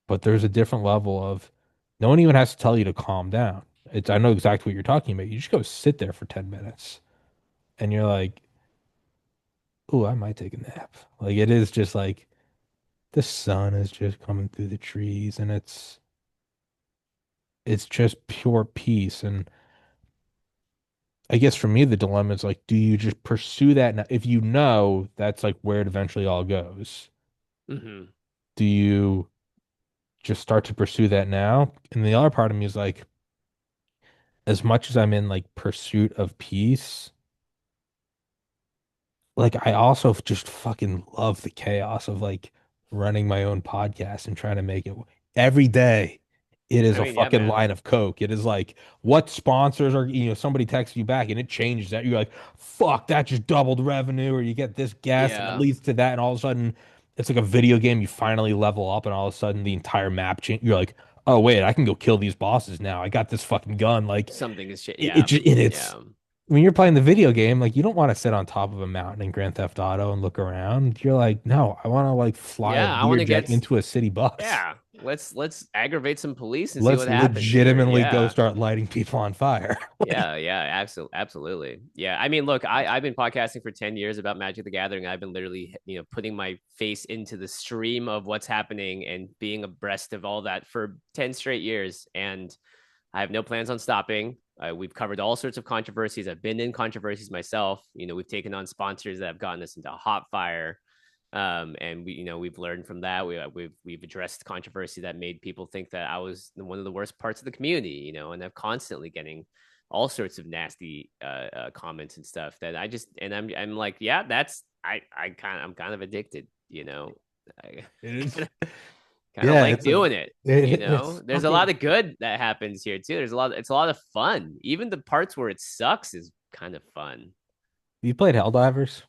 but there's a different level of no one even has to tell you to calm down. I know exactly what you're talking about. You just go sit there for 10 minutes, and you're like, oh, I might take a nap. Like it is just like the sun is just coming through the trees, and it's just pure peace. And I guess for me, the dilemma is like, do you just pursue that? Now? If you know that's like where it eventually all goes, Hmm. do you just start to pursue that now? And the other part of me is like, as much as I'm in like pursuit of peace, like I also just fucking love the chaos of like running my own podcast and trying to make it every day. It is I a mean, yeah, fucking man. line of coke. It is like what sponsors are, somebody texts you back and it changes that. You're like, fuck, that just doubled revenue, or you get this guest and it Yeah. leads to that, and all of a sudden it's like a video game. You finally level up, and all of a sudden the entire map change. You're like, oh wait, I can go kill these bosses now. I got this fucking gun. Like Something is shit. it Yeah. just it's Yeah. when you're playing the video game, like you don't want to sit on top of a mountain in Grand Theft Auto and look around. You're like, no, I want to like fly a Yeah. I want to Learjet get, into a city bus. yeah. Let's aggravate some police and see Let's what happens here. legitimately go Yeah. start lighting people on fire. Like, Yeah, yeah, absolutely, absolutely. Yeah, I mean, look, I've been podcasting for 10 years about Magic the Gathering. I've been literally, putting my face into the stream of what's happening and being abreast of all that for 10 straight years. And I have no plans on stopping. We've covered all sorts of controversies. I've been in controversies myself. We've taken on sponsors that have gotten us into hot fire. And we've learned from that. We've addressed controversy that made people think that I was one of the worst parts of the community. And I'm constantly getting all sorts of nasty comments and stuff that I just and I'm like, yeah, that's I'm kind of addicted. I it is. kind of Yeah, like doing it. it's There's a lot fucking. of good that happens here too. It's a lot of fun. Even the parts where it sucks is kind of fun. You played Helldivers?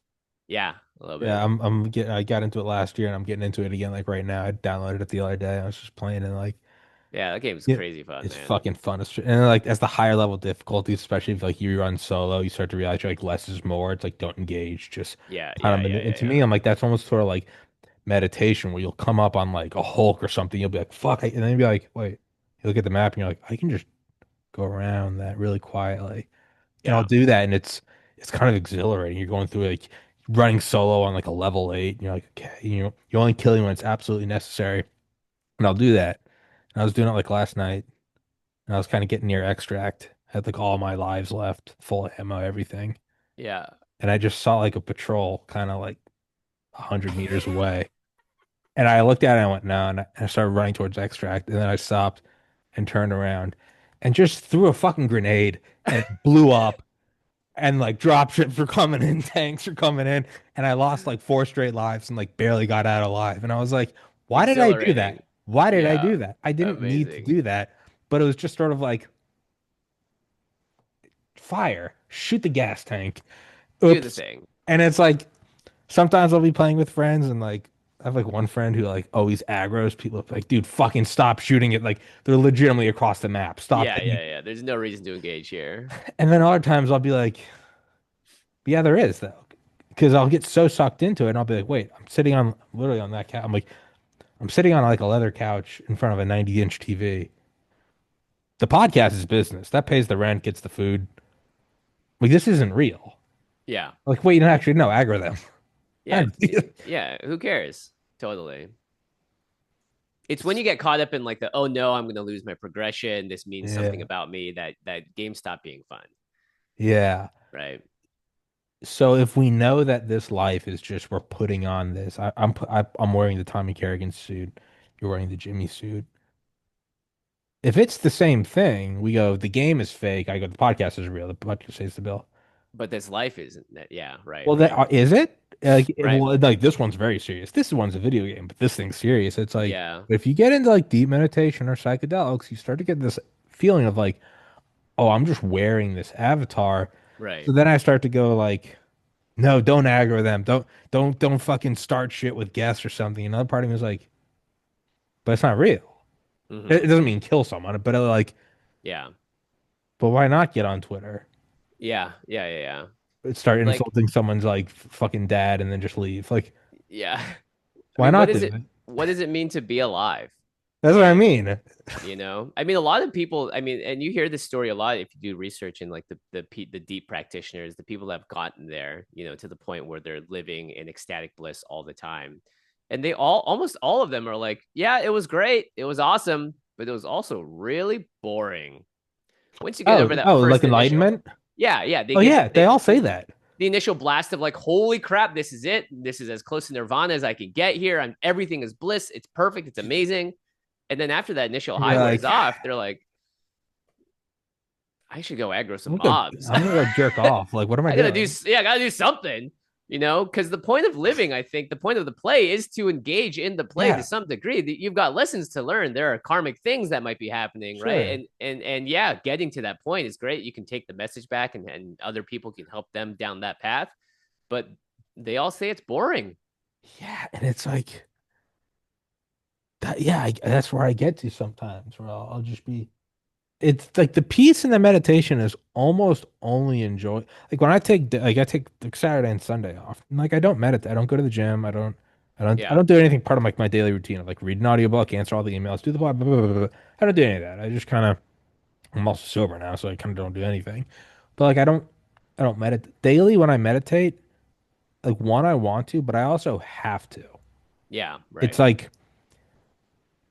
Yeah, a little Yeah, bit. I got into it last year and I'm getting into it again like right now. I downloaded it the other day. I was just playing and like Yeah, that game's yeah, crazy fun, it's man. fucking fun. And like as the higher level difficulties, especially if like you run solo, you start to realize you're like less is more. It's like don't engage, just Yeah, kind yeah, of yeah, and yeah, to me, yeah. I'm like that's almost sort of like meditation where you'll come up on like a Hulk or something. You'll be like, fuck, and then you'll be like, wait, you look at the map and you're like, I can just go around that really quietly. And I'll Yeah. do that, and it's kind of exhilarating. You're going through like running solo on like a level 8, and you're like, okay, you're only killing when it's absolutely necessary. And I'll do that. And I was doing it like last night, and I was kind of getting near extract. Had like all my lives left, full ammo, everything. Yeah. And I just saw like a patrol kind of like 100 meters away. And I looked at it and I went, no. And I started running towards extract. And then I stopped and turned around and just threw a fucking grenade and it blew up. And like dropships were coming in, tanks were coming in. And I lost like 4 straight lives and like barely got out alive. And I was like, why did I do Exhilarating. that? Why did I Yeah. do that? I didn't need to Amazing. do that. But it was just sort of like fire, shoot the gas tank. Do the Oops. thing. And it's like sometimes I'll be playing with friends and like I have like one friend who like always aggroes people like, dude, fucking stop shooting it. Like they're legitimately across the map. Stop. Yeah, yeah, yeah. There's no reason to engage here. And then other times I'll be like, yeah, there is though. Because I'll get so sucked into it and I'll be like, wait, I'm sitting on literally on that couch. I'm like, I'm sitting on like a leather couch in front of a 90-inch TV. The podcast is business. That pays the rent, gets the food. Like this isn't real. Yeah. Like, wait, no, actually, no, aggro them. Yeah. Yeah. Who cares? Totally. It's when you get caught up in like the oh no, I'm going to lose my progression. This means something Yeah. about me that games stop being fun, Yeah. right? So if we know that this life is just we're putting on this, I'm wearing the Tommy Carrigan suit. You're wearing the Jimmy suit. If it's the same thing, we go, the game is fake. I go, the podcast is real. The podcast pays the bill. But this life isn't that. Yeah, right, Well, that right, is it? right. Like this one's very serious. This one's a video game, but this thing's serious. It's like Yeah, if you get into like deep meditation or psychedelics, you start to get this feeling of like, oh, I'm just wearing this avatar. So right. then I start to go like, no, don't aggro them. Don't fucking start shit with guests or something. Another part of me is like, but it's not real. It Mm-hmm. doesn't mean kill someone, but like, Yeah, but why not get on Twitter? yeah, yeah, yeah, yeah. Start Like, insulting someone's like fucking dad and then just leave. Like, yeah. I why mean, not do it? what does it mean to be alive? That's what I Right? mean. You know, I mean, a lot of people, I mean, and you hear this story a lot if you do research in like the deep practitioners, the people that have gotten there, you know, to the point where they're living in ecstatic bliss all the time. And they all, almost all of them are like, yeah, it was great. It was awesome, but it was also really boring. Once you get over that Like first initial, enlightenment. yeah, yeah, Oh yeah, they all say that. the initial blast of like, holy crap, this is it. This is as close to Nirvana as I can get here. I'm everything is bliss. It's perfect. It's amazing. And then after that initial high You're wears like, off, they're like, I should go aggro some I'm gonna mobs. I'm gonna go jerk off. Like, what am I I gotta do, doing? yeah, I gotta do something, you know, because the point of living, I think, the point of the play is to engage in the play to Yeah, some degree. You've got lessons to learn. There are karmic things that might be happening, right? sure. And yeah, getting to that point is great. You can take the message back, and other people can help them down that path. But they all say it's boring. Yeah, and it's like that. Yeah, that's where I get to sometimes. Where I'll just be. It's like the peace and the meditation is almost only enjoy. Like when I take like Saturday and Sunday off. And like I don't meditate. I don't go to the gym. I Yeah, don't do anything part of like my daily routine of like read an audiobook, answer all the emails, do the blah blah blah blah. Blah. I don't do any of that. I just kind of I'm also sober now, so I kind of don't do anything. But like I don't meditate daily when I meditate. Like one, I want to, but I also have to. yeah, It's right, like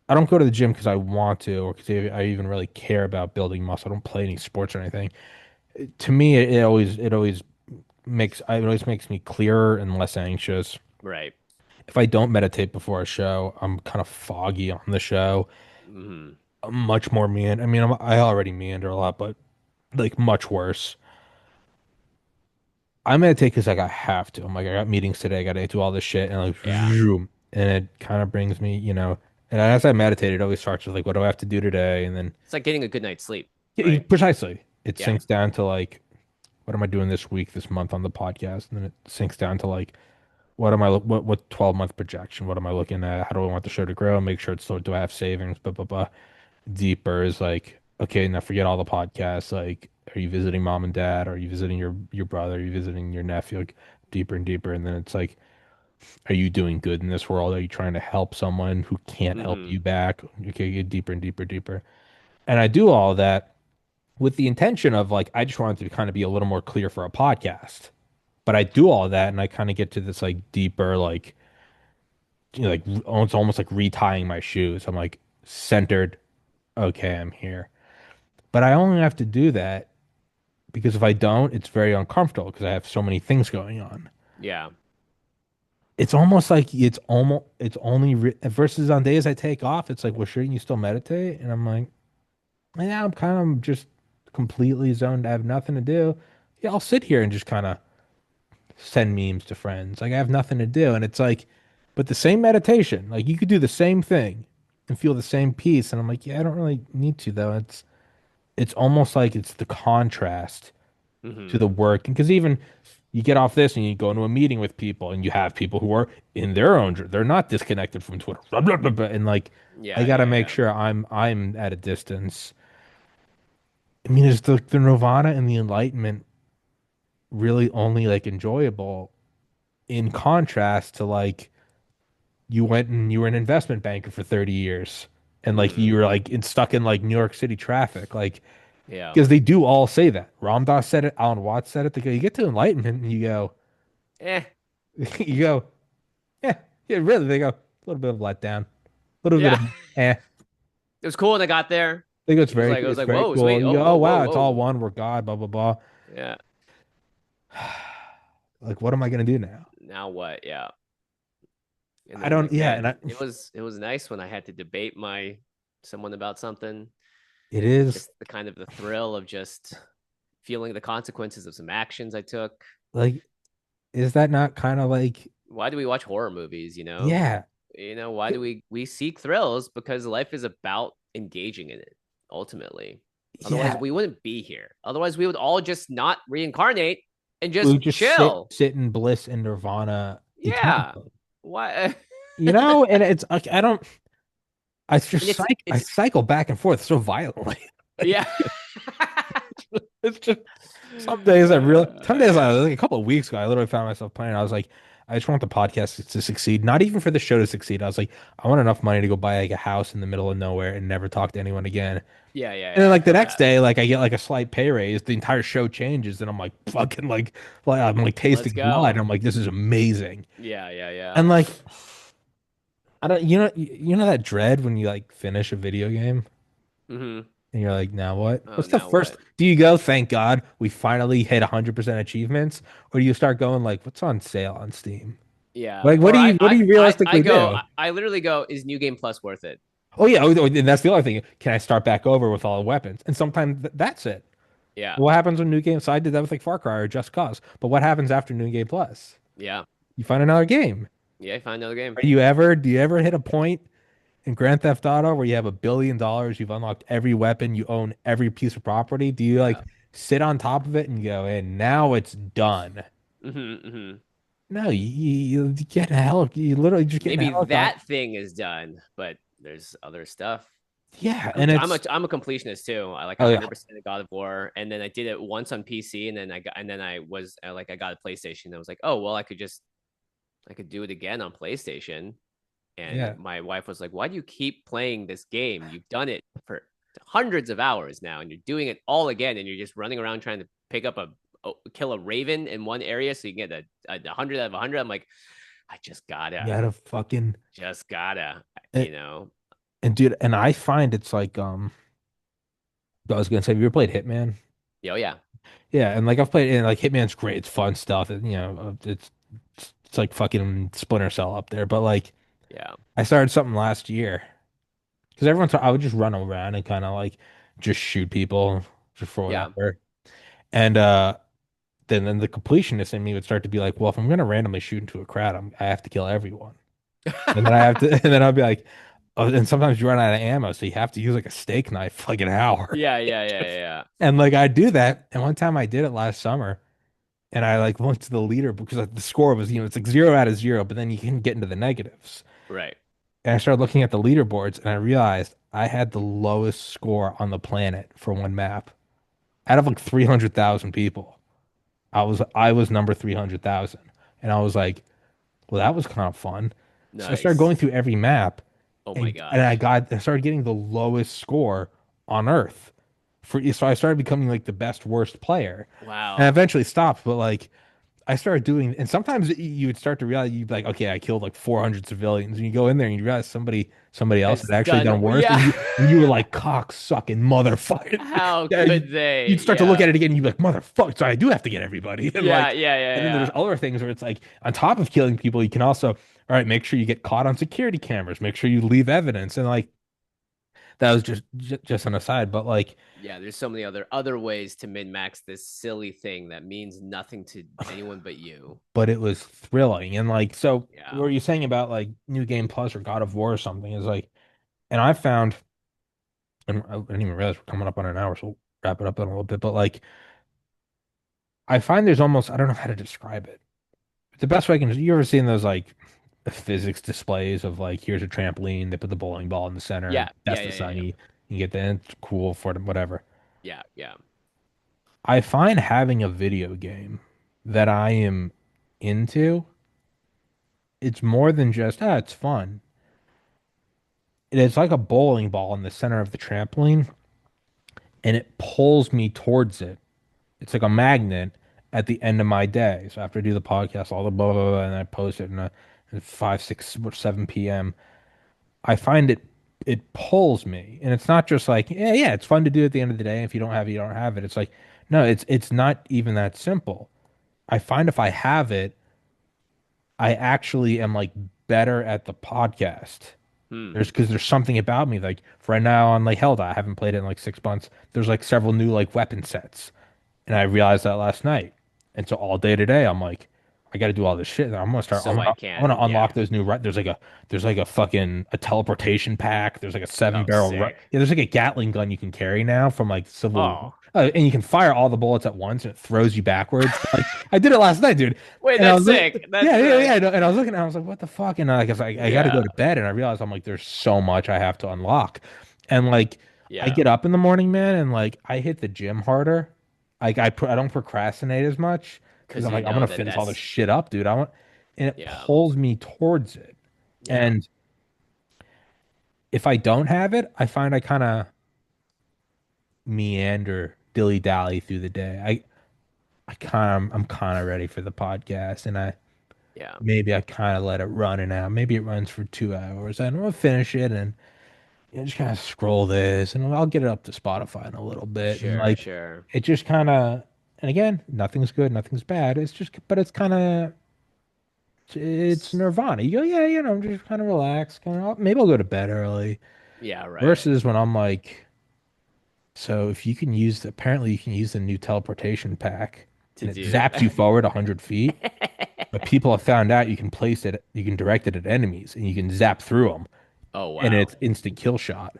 I don't go to the gym because I want to or because I even really care about building muscle. I don't play any sports or anything. To me, it always makes me clearer and less anxious. right. If I don't meditate before a show, I'm kind of foggy on the show. Mm-hmm. I'm much more meander. I mean, I already meander a lot, but like much worse. I meditate because like I have to. I'm like, I got meetings today. I got to do all this shit, and like, Yeah, zoom, and it kind of brings me, you know. And as I meditate, it always starts with like, what do I have to do today? And then it's like getting a good night's sleep, right? precisely, it Yeah, sinks down to like, what am I doing this week, this month on the podcast? And then it sinks down to like, what 12-month projection? What am I looking at? How do I want the show to grow? Make sure it's so do I have savings? Blah blah blah. Deeper is like, okay, now forget all the podcasts. Like, are you visiting mom and dad? Are you visiting your brother? Are you visiting your nephew? Like, deeper and deeper. And then it's like, are you doing good in this world? Are you trying to help someone who can't help mm-hmm. you back? Okay, get deeper and deeper, deeper. And I do all that with the intention of like, I just wanted to kind of be a little more clear for a podcast. But I do all that and I kind of get to this like deeper, like, you know, like it's almost like retying my shoes. I'm like centered. Okay, I'm here. But I only have to do that because if I don't, it's very uncomfortable because I have so many things going on. Yeah, It's almost like it's only versus on days I take off. It's like, well, shouldn't you still meditate? And I'm like, yeah, I'm kind of just completely zoned. I have nothing to do. Yeah, I'll sit here and just kind of send memes to friends. Like I have nothing to do, and it's like, but the same meditation, like you could do the same thing and feel the same peace. And I'm like, yeah, I don't really need to though. It's almost like it's the contrast to mm-hmm. the work. Because even you get off this and you go into a meeting with people and you have people who are in their own, they're not disconnected from Twitter. Blah, blah, blah, blah. And like, I Yeah, got to yeah, make yeah. sure I'm at a distance. I mean, is the Nirvana and the Enlightenment really only like enjoyable in contrast to like you went and you were an investment banker for 30 years and like Mm-hmm. you were like stuck in like New York City traffic. Like, Yeah. because they do all say that. Ram Dass said it, Alan Watts said it. They go, you get to enlightenment and you go, Eh. you go, yeah, yeah, really. They go, a little bit of letdown. little bit Yeah. of eh. It was cool when I got there. I think It was it's like, very whoa, cool. sweet. You Oh, go, oh whoa, whoa, wow, it's all whoa. one. We're God. Blah blah blah. Yeah. Like, what am I gonna do now? Now what? Yeah. And I then don't. like, Yeah, man, it was nice when I had to debate my someone about something. it is Just the kind of the thrill of just feeling the consequences of some actions I took. like, is that not kind of like, Why do we watch horror movies, you know? yeah, Why do we seek thrills? Because life is about engaging in it ultimately. Otherwise, yeah. we wouldn't be here. Otherwise, we would all just not reincarnate and We just would just chill. sit in bliss and nirvana Yeah. eternally. Why? You know, and it's like I don't. And I it's cycle back and forth so violently. yeah. It's just some days I Yeah. like a couple of weeks ago, I literally found myself playing. I was like, I just want the podcast to succeed, not even for the show to succeed. I was like, I want enough money to go buy like a house in the middle of nowhere and never talk to anyone again. Yeah, yeah, And then yeah. I like the feel next that. day, like I get like a slight pay raise, the entire show changes, and I'm like fucking like I'm like Let's tasting blood. go. I'm like, this is amazing. Yeah, yeah, yeah. And like I don't, you know that dread when you like finish a video game Hmm. and you're like, now what? Oh, What's the now first? what? Do you go, thank God we finally hit 100% achievements, or do you start going like, what's on sale on Steam? Yeah. Like, Or what do you I realistically go, do? I literally go, is New Game Plus worth it? Oh yeah, and that's the other thing. Can I start back over with all the weapons? And sometimes that's it. Yeah. What happens when New Game? So I did that with like Far Cry or Just Cause. But what happens after New Game Plus? Yeah. You find another game. Yeah. Find another game. Do you ever hit a point in Grand Theft Auto where you have $1 billion, you've unlocked every weapon, you own every piece of property? Do you like Yeah. sit on top of it and go, and now it's done? Hmm. Hmm. No, you get hell, you literally just get in a Maybe helicopter. that thing is done, but there's other stuff. Yeah, and it's I'm a completionist too. I like oh yeah, 100% of God of War, and then I did it once on PC, and then I was like I got a PlayStation. I was like, oh well, I could do it again on PlayStation. And yeah, my wife was like, why do you keep playing this game? You've done it for hundreds of hours now, and you're doing it all again, and you're just running around trying to pick up kill a raven in one area so you can get a 100 out of 100. I'm like, I you gotta fucking just gotta, and, you know. and dude, and I find it's like I was gonna say, have you ever played Hitman? Oh yeah, Yeah, and like I've played, and like Hitman's great, it's fun stuff, and you know, it's like fucking Splinter Cell up there, but like yeah, I started something last year. Because I would just run around and kind of like just shoot people just for yeah. whatever. And then the completionist in me would start to be like, well, if I'm gonna randomly shoot into a crowd, I have to kill everyone. And then I have to, and then I'll be like, oh, and sometimes you run out of ammo, so you have to use like a steak knife for like an hour. Yeah, yeah, yeah, yeah. And like I do that, and one time I did it last summer, and I like went to the leader because like, the score was, it's like 0 out of 0, but then you can get into the negatives. Right. And I started looking at the leaderboards and I realized I had the lowest score on the planet for one map. Out of like 300,000 people, I was number 300,000. And I was like, well, that was kind of fun. So I started going Nice. through every map Oh my and gosh. I started getting the lowest score on Earth. So I started becoming like the best worst player. And I Wow. eventually stopped, but like I started doing, and sometimes you would start to realize you'd be like, okay, I killed like 400 civilians, and you go in there and you realize somebody else Has had actually done. done worse, Yeah. and you were like cock sucking motherfucker. How Yeah, could they? you'd start to look Yeah. at it again, and you'd be like, motherfucker, so I do have to get everybody, and Yeah, like, yeah, yeah, and then there's yeah. other things where it's like, on top of killing people, you can also, all right, make sure you get caught on security cameras, make sure you leave evidence, and like that was just an aside, but like. Yeah, there's so many other ways to min max this silly thing that means nothing to anyone but you. But it was thrilling. And like, so what Yeah. were you saying about like New Game Plus or God of War or something is like, and I found, and I didn't even realize we're coming up on an hour, so we'll wrap it up in a little bit. But like, I find there's almost, I don't know how to describe it. The best way I can, you ever seen those like physics displays of like, here's a trampoline, they put the bowling ball in the center, and Yeah, yeah, that's the yeah, yeah, sun. yeah. You get that, it's cool for them, whatever. Yeah, yeah. I find having a video game that I am into, it's more than just, ah, it's fun. It's like a bowling ball in the center of the trampoline, and it pulls me towards it. It's like a magnet at the end of my day. So after I do the podcast, all the blah blah blah, and I post it at 5, 6, or 7 p.m. I find it pulls me. And it's not just like, yeah, yeah, it's fun to do at the end of the day. If you don't have it, you don't have it. It's like, no, it's not even that simple. I find if I have it, I actually am like better at the podcast. Hmm. There's something about me like for right now on like Helda, I haven't played it in like 6 months. There's like several new like weapon sets. And I realized that last night. And so all day today, I'm like, I got to do all this shit. I'm gonna start. So I I'm gonna can, unlock yeah. those new. There's like a fucking a teleportation pack. There's like a seven Oh, barrel. sick. Yeah, there's like a Gatling gun you can carry now from like Civil War. Oh, And you can fire all the bullets at once, and it throws you backwards. Like I did it last night, dude. wait, And I that's was like, sick. That's yeah, yeah, sick. yeah. And I was looking, and I was like, what the fuck? And I guess I got to go Yeah. to bed, and I realized I'm like, there's so much I have to unlock, and like I Yeah. get up in the morning, man, and like I hit the gym harder. Like I don't procrastinate as much because Because I'm you like I'm know gonna that finish all this that's, shit up, dude. I want, and it yeah. pulls me towards it. Yeah. And if I don't have it, I find I kind of meander, dilly dally through the day. I'm kind of ready for the podcast, and I Yeah. maybe I kind of let it run and out. Maybe it runs for 2 hours. I don't finish it and just kind of scroll this, and I'll get it up to Spotify in a little bit, and Sure, like sure. it just kind of. And again, nothing's good, nothing's bad. It's just, but it's kind of it's S- Nirvana. You go, yeah, just kind of relax. Kind of, maybe I'll go to bed early. Yeah, right. Versus when I'm like, so if you can use, apparently you can use the new teleportation pack, To and it do. zaps you forward 100 feet. But people have found out you can place it, you can direct it at enemies, and you can zap through them, Oh, and wow. it's instant kill shot.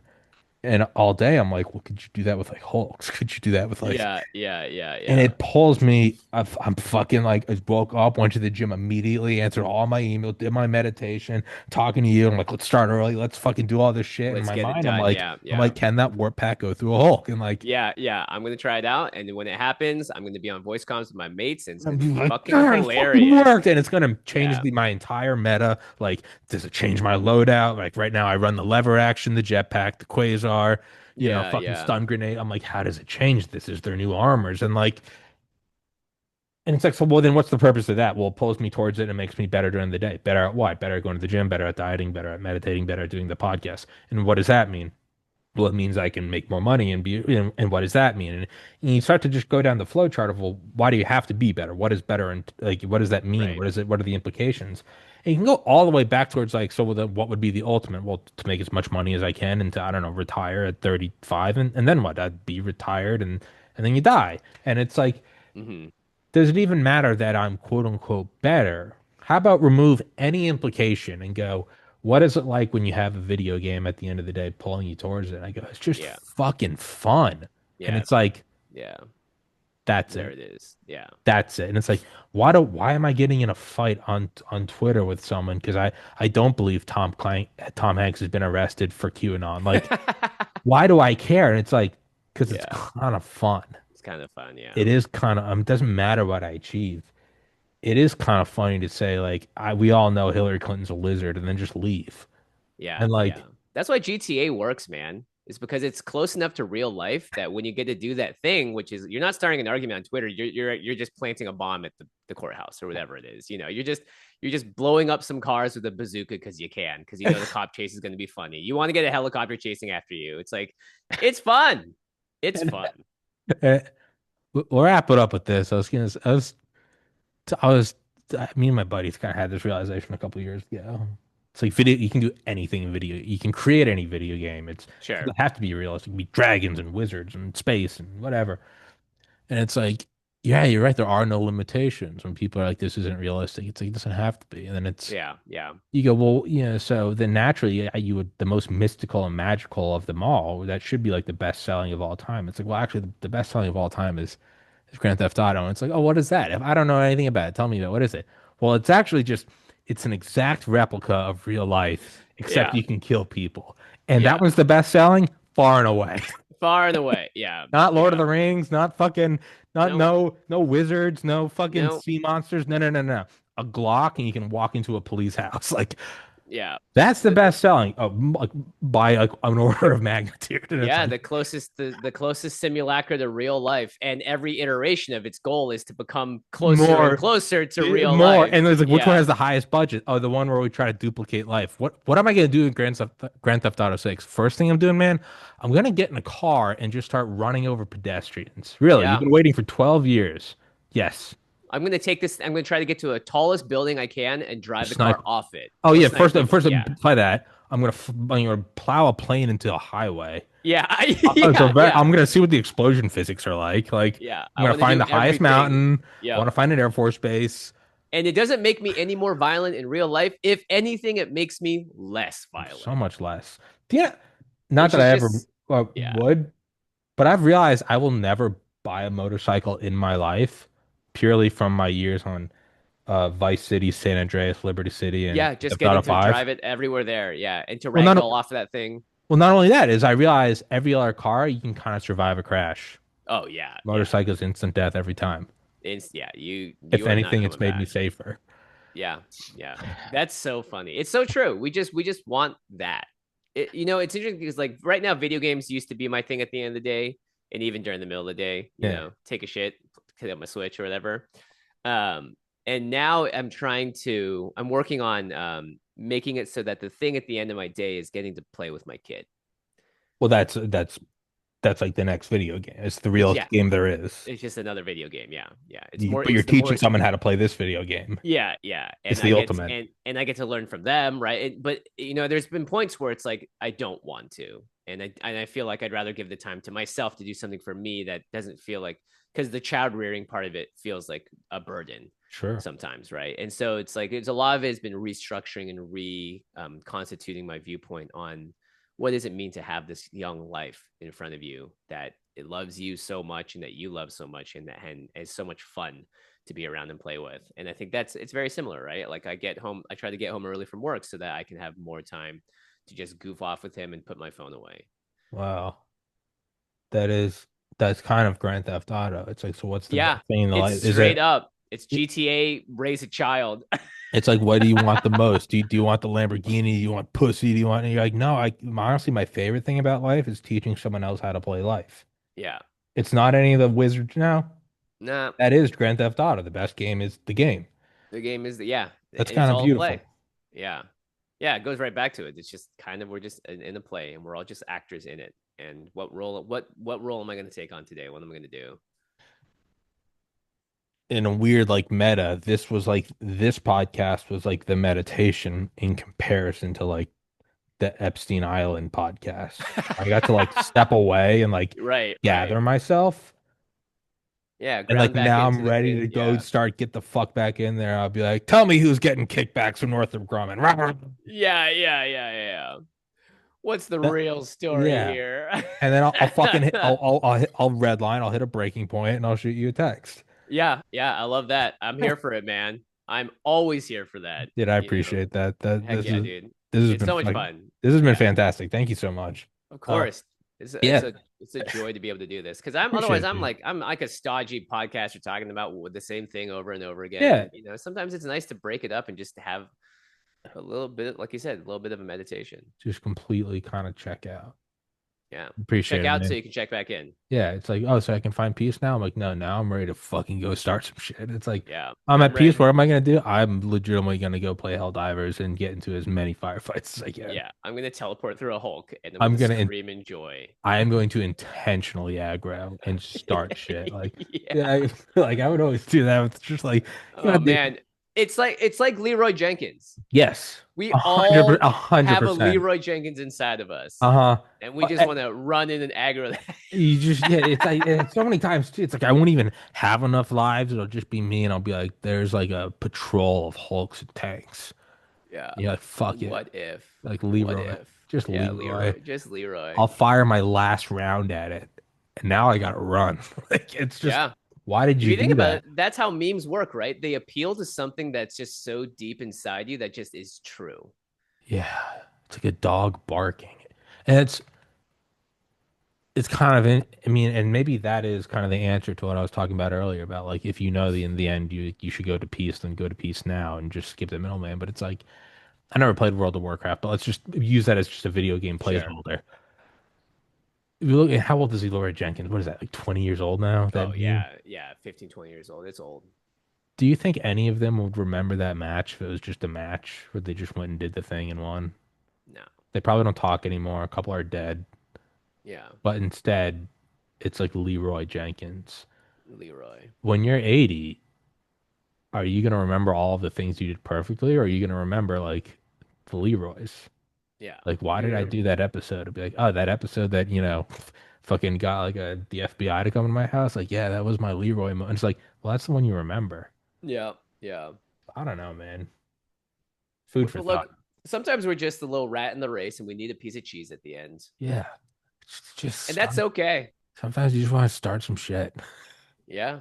And all day I'm like, well, could you do that with like Hulks? Could you do that with like Yeah, yeah, yeah, and yeah. it pulls me. I'm fucking like, I woke up, went to the gym immediately, answered all my emails, did my meditation, talking to you. I'm like, let's start early. Let's fucking do all this shit. In Let's my get it mind, done. Yeah, I'm yeah. like, can that warp pack go through a Hulk? And like, Yeah, yeah. I'm gonna try it out. And when it happens, I'm gonna be on voice comms with my mates, and it's I'm gonna be just like, fucking God, it fucking hilarious. worked. And it's gonna change Yeah. my entire meta. Like, does it change my loadout? Like right now, I run the lever action, the jetpack, the quasar, Yeah, fucking yeah. stun grenade. I'm like, how does it change this? Is there new armors? And like, and it's like, so well, then what's the purpose of that? Well, it pulls me towards it and makes me better during the day. Better at what? Better at going to the gym, better at dieting, better at meditating, better at doing the podcast. And what does that mean? Well, it means I can make more money and and what does that mean? And you start to just go down the flow chart of, well, why do you have to be better? What is better? And like, what does that mean? Right. What is it? What are the implications? And you can go all the way back towards like, so what would be the ultimate? Well, to make as much money as I can and to, I don't know, retire at 35 and then what? I'd be retired and then you die. And it's like, Hmm. does it even matter that I'm quote unquote better? How about remove any implication and go, what is it like when you have a video game at the end of the day pulling you towards it? I go, it's just Yeah. fucking fun. And Yeah. it's like, Yeah. that's There it. it is. Yeah. That's it. And it's like, why am I getting in a fight on Twitter with someone? Because I don't believe Tom Hanks has been arrested for QAnon. Like, why do I care? And it's like, because it's Yeah. kind of fun. It's kind of fun. Yeah. It is kind of, it doesn't matter what I achieve. It is kind of funny to say like we all know Hillary Clinton's a lizard and then just leave. Yeah. And like Yeah. That's why GTA works, man. It's because it's close enough to real life that when you get to do that thing, which is you're not starting an argument on Twitter, you're just planting a bomb at the courthouse or whatever it is. You're just blowing up some cars with a bazooka because you can, because you know the cop chase is going to be funny. You want to get a helicopter chasing after you. It's like it's fun. It's and, fun. uh, we'll wrap it up with this. I was me and my buddies kind of had this realization a couple of years ago. It's like video you can do anything in video. You can create any video game. It Sure. doesn't have to be realistic. It can be dragons and wizards and space and whatever. And it's like, yeah, you're right. There are no limitations when people are like, this isn't realistic. It's like, it doesn't have to be. And then Yeah. Yeah. you go, well, so then naturally you would, the most mystical and magical of them all, that should be like the best selling of all time. It's like, well, actually, the best selling of all time is Grand Theft Auto. And it's like, oh, what is that? If I don't know anything about it, tell me about it. What is it? Well, it's actually just, it's an exact replica of real life, except Yeah. you can kill people. And that Yeah. was the best selling far and away. Far and away. Yeah. Not Lord of Yeah. the Rings, not fucking, not No. no wizards, no fucking No. sea monsters. No, no, no, no. A Glock and you can walk into a police house. Like, Yeah. That's the The best selling like by like an order of magnitude. And it's Yeah, like the closest simulacra to real life, and every iteration of its goal is to become closer and more, closer to real more. life. And it's like, which one Yeah. has the highest budget? Oh, the one where we try to duplicate life. What am I gonna do in Grand Theft Auto 6? First thing I'm doing, man, I'm gonna get in a car and just start running over pedestrians. Really, you've Yeah. been waiting for 12 years. Yes. I'm gonna try to get to the tallest building I can and drive the car Snipe. off it. Oh Or yeah, snipe people. first Yeah. play that. I'm gonna plow a plane into a highway. Yeah. So Yeah. Yeah. I'm gonna see what the explosion physics are like. Like Yeah. I'm I gonna want to find do the highest everything. mountain. I Yep. want to find an Air Force base. And it doesn't make me any more violent in real life. If anything, it makes me less So violent, much less. Yeah, not which that I is ever just, yeah. would, but I've realized I will never buy a motorcycle in my life purely from my years on Vice City, San Andreas, Liberty City, and Yeah. Just Theft Auto getting to 5. drive it everywhere there. Yeah. And to Well, not ragdoll off of that thing. not only that is I realize every other car you can kind of survive a crash. Oh, yeah. Yeah. Motorcycles instant death every time. Yeah. If You are not anything, it's coming made me back. safer. Yeah, yeah. That's so funny. It's so true. We just want that. It's interesting because like right now, video games used to be my thing at the end of the day, and even during the middle of the day, Yeah. take a shit, hit up my Switch or whatever. Um, and now I'm working on making it so that the thing at the end of my day is getting to play with my kid. Well, that's like the next video game. It's the realest Yeah, game there is. it's just another video game. Yeah, yeah. But you're It's the teaching more someone how to play this video game. Yeah, yeah, It's and the ultimate. I get to learn from them, right? But there's been points where it's like I don't want to, and I feel like I'd rather give the time to myself to do something for me that doesn't feel like because the child rearing part of it feels like a burden Sure. sometimes, right? And so it's a lot of it has been restructuring and constituting my viewpoint on what does it mean to have this young life in front of you that it loves you so much and that you love so much and is so much fun to be around and play with. And I think it's very similar, right? Like I try to get home early from work so that I can have more time to just goof off with him and put my phone away. Wow. That is that's kind of Grand Theft Auto. It's like, so what's the best Yeah, thing in the it's life? Is straight it? up. It's GTA raise a child. It's like, what do you want the most? Do you want the Lamborghini? Do you want pussy? Do you want? And you're like, no. I honestly, my favorite thing about life is teaching someone else how to play life. Yeah. It's not any of the wizards now. Nah, That is Grand Theft Auto. The best game is the game. the game is yeah, That's and it's kind of all play. beautiful. Yeah. Yeah, it goes right back to it. It's just kind of we're just in a play and we're all just actors in it. And what role am I going to take on today? What am I going to do? In a weird like meta, this podcast was like the meditation in comparison to like the Epstein Island podcast. I got to like step away and like Right, right. gather myself. Yeah, And like ground back now I'm into the ready thing. to go Yeah. start get the fuck back in there. I'll be like, tell me who's getting kickbacks from Northrop Grumman. Yeah, yeah, yeah, yeah. What's the That- real story yeah. here? And then I'll fucking hit I'll red line, I'll hit a breaking point and I'll shoot you a text. Yeah, yeah, I love that. I'm here for it, man. I'm always here for that. Dude, I appreciate that. Heck yeah, dude. This has It's been so much like fun. this has been Yeah, fantastic. Thank you so much. of Uh course. yeah, It's a joy to be able to do this because appreciate it, dude. I'm like a stodgy podcaster talking about the same thing over and over again. Yeah, And sometimes it's nice to break it up and just have a little bit, like you said, a little bit of a meditation. just completely kind of check out. Yeah. Appreciate Check it, out so man. you can check back in. Yeah, it's like, oh, so I can find peace now. I'm like, no, now I'm ready to fucking go start some shit. It's like, Yeah. I'm I'm at peace. ready. What am I gonna do? I'm legitimately gonna go play Helldivers and get into as many firefights as I can. Yeah. I'm gonna teleport through a Hulk and I'm I'm gonna gonna, scream in joy. I am going to intentionally aggro and start shit. Like, Yeah. yeah, like I would always do that. It's just like, Oh man. It's like Leroy Jenkins. yes, We a hundred, all a hundred have a percent. Leroy Jenkins inside of us. Uh-huh. And we just want to run in and aggro that. You just yeah, it's like and so many times too. It's like I won't even have enough lives. It'll just be me, and I'll be like, "There's like a patrol of Hulks and tanks." Yeah. Yeah, like, fuck it, What if? like What Leroy, if? just Yeah, Leroy. Leroy. Just Leroy. I'll fire my last round at it, and now I gotta run. Like it's just, Yeah. why did If you you think do about that? it, that's how memes work, right? They appeal to something that's just so deep inside you that just is true. Yeah, it's like a dog barking, and it's kind of in, I mean, and maybe that is kind of the answer to what I was talking about earlier about like if you know the in the end you should go to peace, then go to peace now and just skip the middleman. But it's like I never played World of Warcraft, but let's just use that as just a video game Sure. placeholder. If you look at how old is Elora Jenkins? What is that, like 20 years old now? That Oh meme? yeah, yeah, 15, 20 years old. It's old. Do you think any of them would remember that match if it was just a match where they just went and did the thing and won? No. They probably don't talk anymore. A couple are dead, Yeah. but instead, it's like Leroy Jenkins. Leroy. When you're 80, are you gonna remember all of the things you did perfectly, or are you gonna remember like the Leroys? Yeah. Like, why did I You're do that episode? To be like, oh, that episode that, fucking got like the FBI to come to my house. Like, yeah, that was my Leroy moment. It's like, well, that's the one you remember. yeah. Yeah. I don't know, man. Food for Look, thought. sometimes we're just a little rat in the race and we need a piece of cheese at the end. Yeah. And Just that's okay. sometimes you just want to start some shit. Yeah.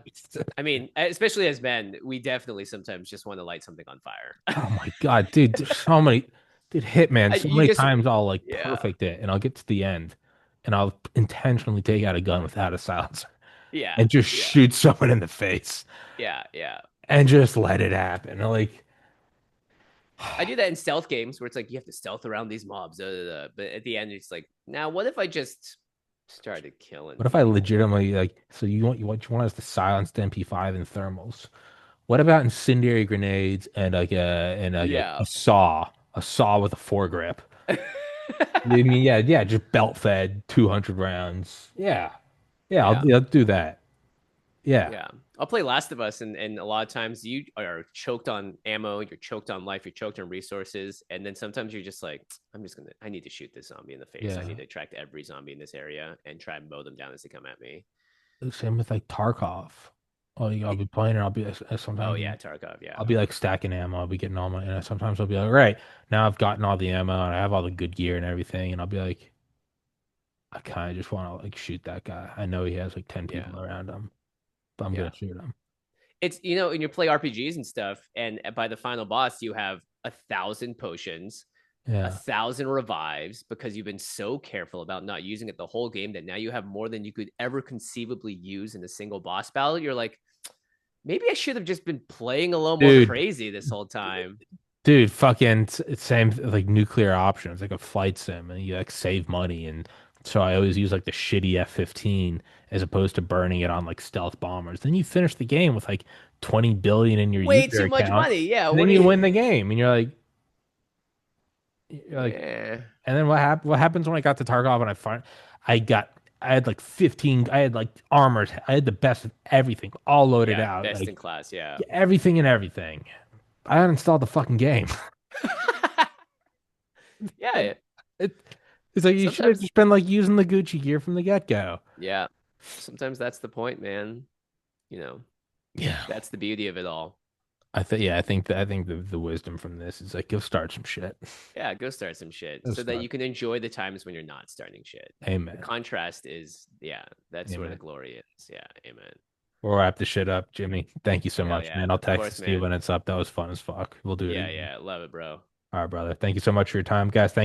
I mean, especially as men, we definitely sometimes just want to light something on fire. Oh my God, dude, there's so many, dude, Hitman, so you many just, times I'll like yeah. perfect it and I'll get to the end and I'll intentionally take out a gun without a silencer Yeah. and just Yeah. shoot someone in the face Yeah. Yeah. and just let it happen. Like, I do that in stealth games where it's like you have to stealth around these mobs. But at the end, it's like, now what if I just started killing what if I people? legitimately like, so you want us to silence the MP5 and thermals? What about incendiary grenades and Yeah. a saw with a foregrip? I mean, yeah, yeah, just belt fed 200 rounds. Yeah, yeah, yeah. I'll do that. Yeah. Yeah. I'll play Last of Us, and a lot of times you are choked on ammo, you're choked on life, you're choked on resources, and then sometimes you're just like, I need to shoot this zombie in the face. I need Yeah. to attract every zombie in this area and try and mow them down as they come at me. Same with like Tarkov. Oh, I'll be playing it. Oh Sometimes yeah, Tarkov. I'll Yeah, be like stacking ammo. I'll be getting all my, and sometimes I'll be like, all right, now I've gotten all the ammo and I have all the good gear and everything. And I'll be like, I kind of just want to like shoot that guy. I know he has like 10 yeah, people around him, but I'm yeah. gonna shoot him. It's and you play RPGs and stuff, and by the final boss, you have 1,000 potions, a Yeah. 1,000 revives because you've been so careful about not using it the whole game that now you have more than you could ever conceivably use in a single boss battle. You're like, maybe I should have just been playing a little more Dude, crazy this whole time. dude, fucking same like nuclear options, like a flight sim, and you like save money. And so I always use like the shitty F-15 as opposed to burning it on like stealth bombers. Then you finish the game with like 20 billion in your Way user too much account, money. Yeah. and then What do you you? win the game, and you're like, Yeah. and then what happens when I got to Tarkov and I got, I had like 15, I had like armors, I had the best of everything, all loaded Yeah. out, Best like in class. Yeah. everything and everything. I uninstalled the fucking game. yeah. It, it's like you should have Sometimes. just been like using the Gucci gear from the get-go. Yeah. Sometimes that's the point, man. You know, Yeah. that's the beauty of it all. I think the wisdom from this is like go start some shit. Yeah, go start some shit Go so that start. you can enjoy the times when you're not starting shit. The Amen. contrast is, yeah, that's where the Amen. glory is. Yeah, amen. We'll wrap the shit up, Jimmy. Thank you so Hell much, yeah. man. I'll Of text course, it to you man. when it's up. That was fun as fuck. We'll do it Yeah, again. yeah. Love it, bro. All right, brother. Thank you so much for your time, guys. Thank